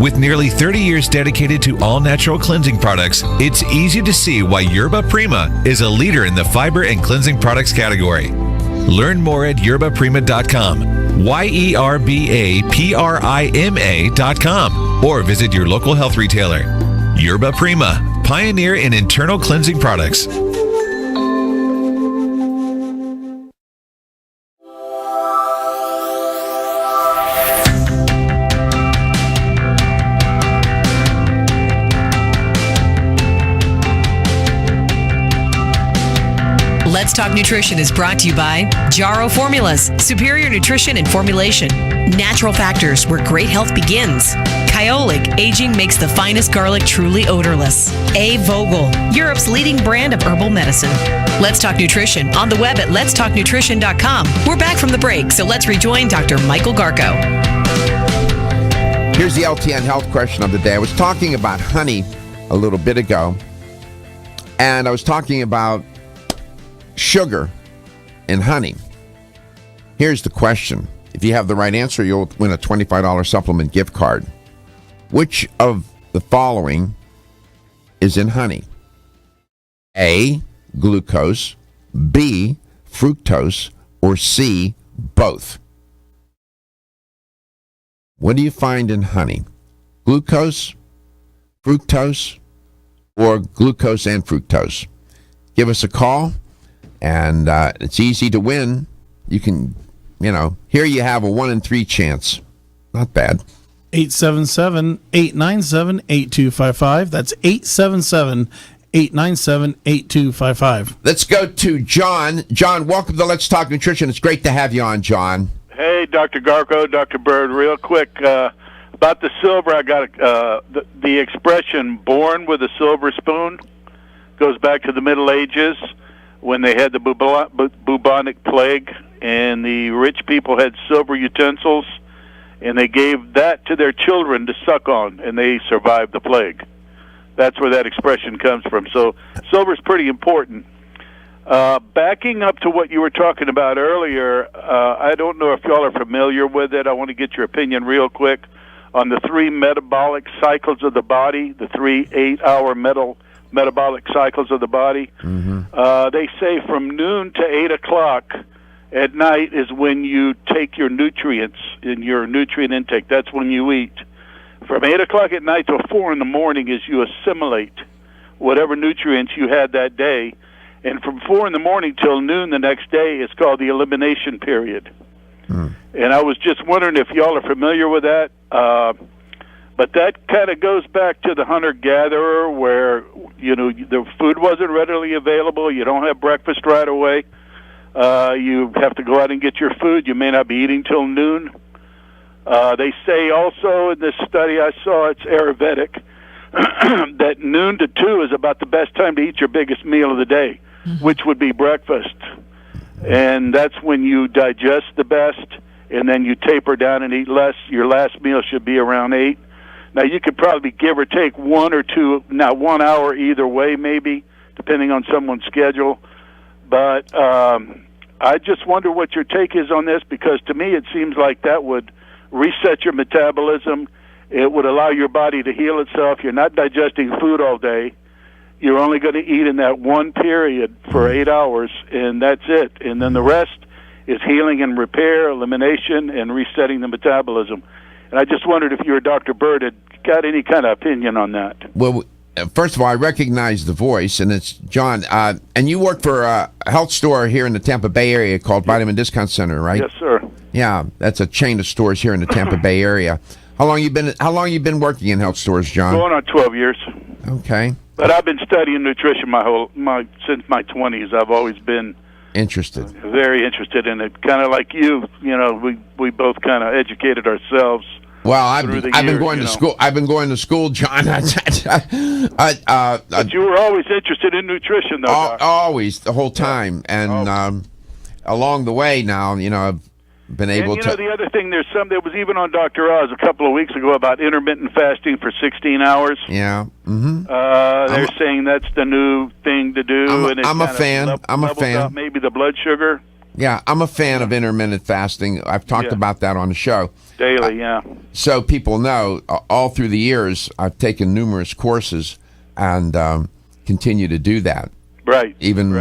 Speaker 20: With nearly 30 years dedicated to all-natural cleansing products, it's easy to see why Yerba Prima is a leader in the fiber and cleansing products category. Learn more at yerbaprima.com, YERBAPRIMA.com, or visit your local health retailer. Yerba Prima, pioneer in internal cleansing products.
Speaker 1: Let's Talk Nutrition is brought to you by Jarro Formulas, superior nutrition and formulation. Natural Factors, where great health begins. Kyolic, aging makes the finest garlic truly odorless. A. Vogel, Europe's leading brand of herbal medicine. Let's Talk Nutrition, on the web at letstalknutrition.com. We're back from the break, so let's rejoin Dr. Michael Garko.
Speaker 2: Here's the LTN health question of the day. I was talking about honey a little bit ago, and I was talking about sugar in honey. Here's the question. If you have the right answer, you'll win a $25 supplement gift card. Which of the following is in honey? A, glucose, B, fructose, or C, both? What do you find in honey? Glucose, fructose, or glucose and fructose? Give us a call, and it's easy to win. You can, here you have a 1 in 3 chance. Not bad.
Speaker 3: 877-897-8255. That's 877-897-8255.
Speaker 2: Let's go to John. John, welcome to Let's Talk Nutrition. It's great to have you on, John.
Speaker 21: Hey, Dr. Garko, Dr. Byrd, real quick. About the silver, I got the expression born with a silver spoon. Goes back to the Middle Ages when they had the bubonic plague, and the rich people had silver utensils, and they gave that to their children to suck on, and they survived the plague. That's where that expression comes from. So silver's pretty important. Backing up to what you were talking about earlier, I don't know if y'all are familiar with it. I want to get your opinion real quick on the 3 metabolic cycles of the body, the 3 8-hour metabolic cycles of the body. They say from noon to 8 o'clock at night is when you take your nutrients in your nutrient intake. That's when you eat. From 8 o'clock at night to 4 in the morning is you assimilate whatever nutrients you had that day. And from 4 in the morning till noon the next day is called the elimination period. And I was just wondering if y'all are familiar with that. But that kind of goes back to the hunter-gatherer where, the food wasn't readily available. You don't have breakfast right away. You have to go out and get your food. You may not be eating till noon. They say also in this study I saw, it's Ayurvedic, that noon to 2 is about the best time to eat your biggest meal of the day, which would be breakfast. And that's when you digest the best, and then you taper down and eat less. Your last meal should be around 8. Now, you could probably give or take 1 or 2, not 1 hour either way, maybe, depending on someone's schedule. But I just wonder what your take is on this, because to me it seems like that would reset your metabolism. It would allow your body to heal itself. You're not digesting food all day. You're only going to eat in that one period for 8 hours, and that's it. And then the rest is healing and repair, elimination, and resetting the metabolism. And I just wondered if you or Dr. Byrd had got any kind of opinion on that.
Speaker 2: Well, first of all, I recognize the voice, and it's John. And you work for a health store here in the Tampa Bay area called Vitamin Discount Center, right?
Speaker 21: Yes, sir.
Speaker 2: Yeah, that's a chain of stores here in the Tampa Bay area. How long you been working in health stores, John?
Speaker 21: Going on 12 years.
Speaker 2: Okay.
Speaker 21: But I've been studying nutrition since my 20s. I've always been
Speaker 2: interested,
Speaker 21: very interested in it. Kind of like you, we both kind of educated ourselves.
Speaker 2: Well, I've been going to school. I've been going to school, John.
Speaker 21: But you were always interested in nutrition, though. Doc.
Speaker 2: Always, the whole time, and along the way, now I've been able to.
Speaker 21: The other thing, there was even on Dr. Oz a couple of weeks ago about intermittent fasting for 16 hours.
Speaker 2: Yeah.
Speaker 21: They're saying that's the new thing to do.
Speaker 2: I'm a fan. I'm a fan.
Speaker 21: Maybe the blood sugar.
Speaker 2: Yeah, I'm a fan of intermittent fasting. I've talked about that on the show.
Speaker 21: Daily, yeah.
Speaker 2: So people know, all through the years, I've taken numerous courses and continue to do that.
Speaker 21: Right.
Speaker 2: Even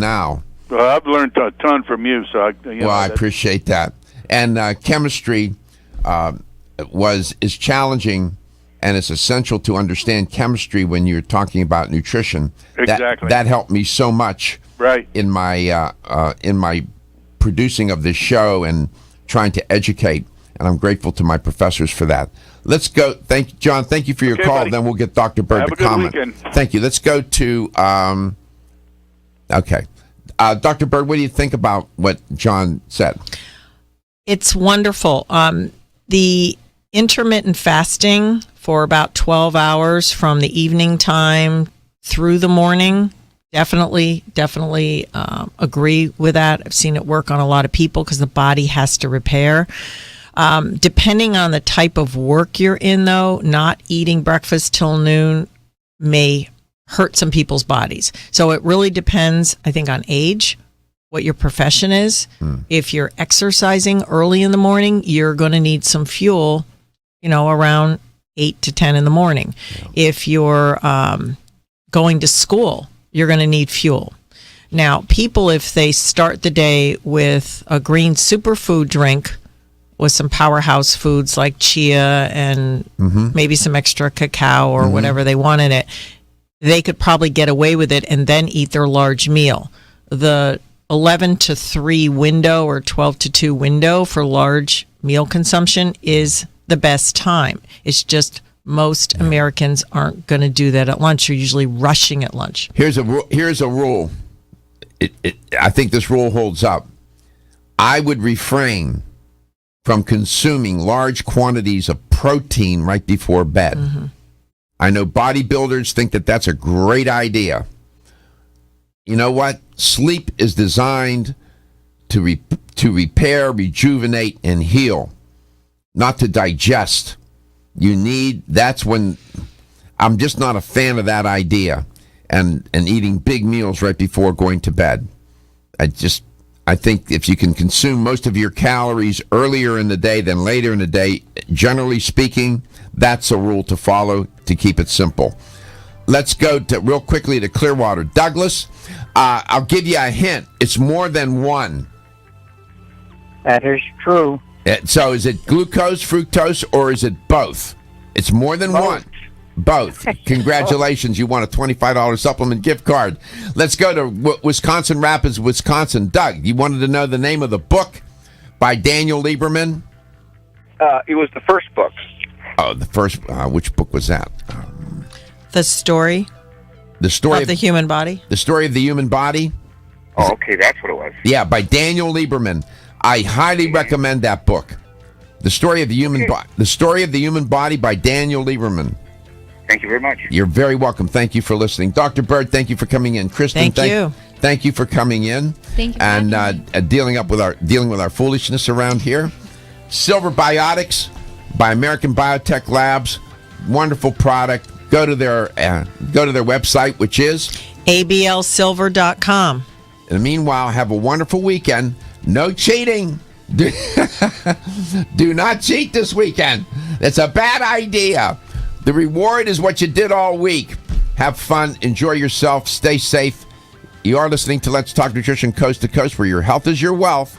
Speaker 2: now.
Speaker 21: Well, I've learned a ton from you, so
Speaker 2: I appreciate that. And chemistry is challenging, and it's essential to understand chemistry when you're talking about nutrition.
Speaker 21: Exactly.
Speaker 2: That helped me so much.
Speaker 21: Right.
Speaker 2: In my producing of this show and trying to educate, and I'm grateful to my professors for that. Let's go. John. Thank you for your call. Buddy. Then we'll get Dr. Byrd to comment.
Speaker 21: Have a good weekend.
Speaker 2: Thank you. Let's go to. Dr. Byrd, what do you think about what John said?
Speaker 5: It's wonderful. The intermittent fasting for about 12 hours from the evening time through the morning. Definitely agree with that. I've seen it work on a lot of people because the body has to repair. Depending on the type of work you're in, though, not eating breakfast till noon may hurt some people's bodies. So it really depends, I think, on age, what your profession is. If you're exercising early in the morning, you're going to need some fuel, around 8 to 10 in the morning. Yeah. If you're going to school, you're going to need fuel. Now, people, if they start the day with a green superfood drink with some powerhouse foods like chia and maybe some extra cacao or whatever they want in it, they could probably get away with it and then eat their large meal. The 11 to 3 window or 12 to 2 window for large meal consumption is the best time. It's just most Americans aren't going to do that at lunch. You're usually rushing at lunch.
Speaker 2: Here's a rule. I think this rule holds up. I would refrain from consuming large quantities of protein right before bed. I know bodybuilders think that that's a great idea. You know what? Sleep is designed to repair, rejuvenate, and heal, not to digest. That's when I'm just not a fan of that idea, and eating big meals right before going to bed. I think if you can consume most of your calories earlier in the day than later in the day, generally speaking, that's a rule to follow to keep it simple. Let's go real quickly to Clearwater. Douglas, I'll give you a hint. It's more than one.
Speaker 10: That is true.
Speaker 2: So is it glucose, fructose, or is it both? It's more than one. Both. Congratulations. You won a $25 supplement gift card. Let's go to Wisconsin Rapids, Wisconsin. Doug, you wanted to know the name of the book by Daniel Lieberman?
Speaker 10: It was the first book.
Speaker 2: Oh, the first. Which book was that?
Speaker 5: The story.
Speaker 2: The story
Speaker 5: of the human body.
Speaker 2: The story of the human body.
Speaker 10: Oh, okay, that's what it was.
Speaker 2: Yeah, by Daniel Lieberman. I highly recommend that book. The story of the human body. The story of the human body by Daniel Lieberman.
Speaker 10: Thank you very much.
Speaker 2: You're very welcome. Thank you for listening, Dr. Byrd. Thank you for coming in, Kristen. Thank you for coming in.
Speaker 4: Thank you.
Speaker 2: And dealing with our foolishness around here. Silver Biotics by American Biotech Labs. Wonderful product. Go to their website, which is
Speaker 5: ablsilver.com.
Speaker 2: And meanwhile, have a wonderful weekend. No cheating. Do not cheat this weekend. It's a bad idea. The reward is what you did all week. Have fun. Enjoy yourself. Stay safe. You are listening to Let's Talk Nutrition Coast to Coast, where your health is your wealth,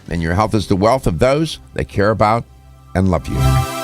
Speaker 2: and your health is the wealth of those that care about and love you.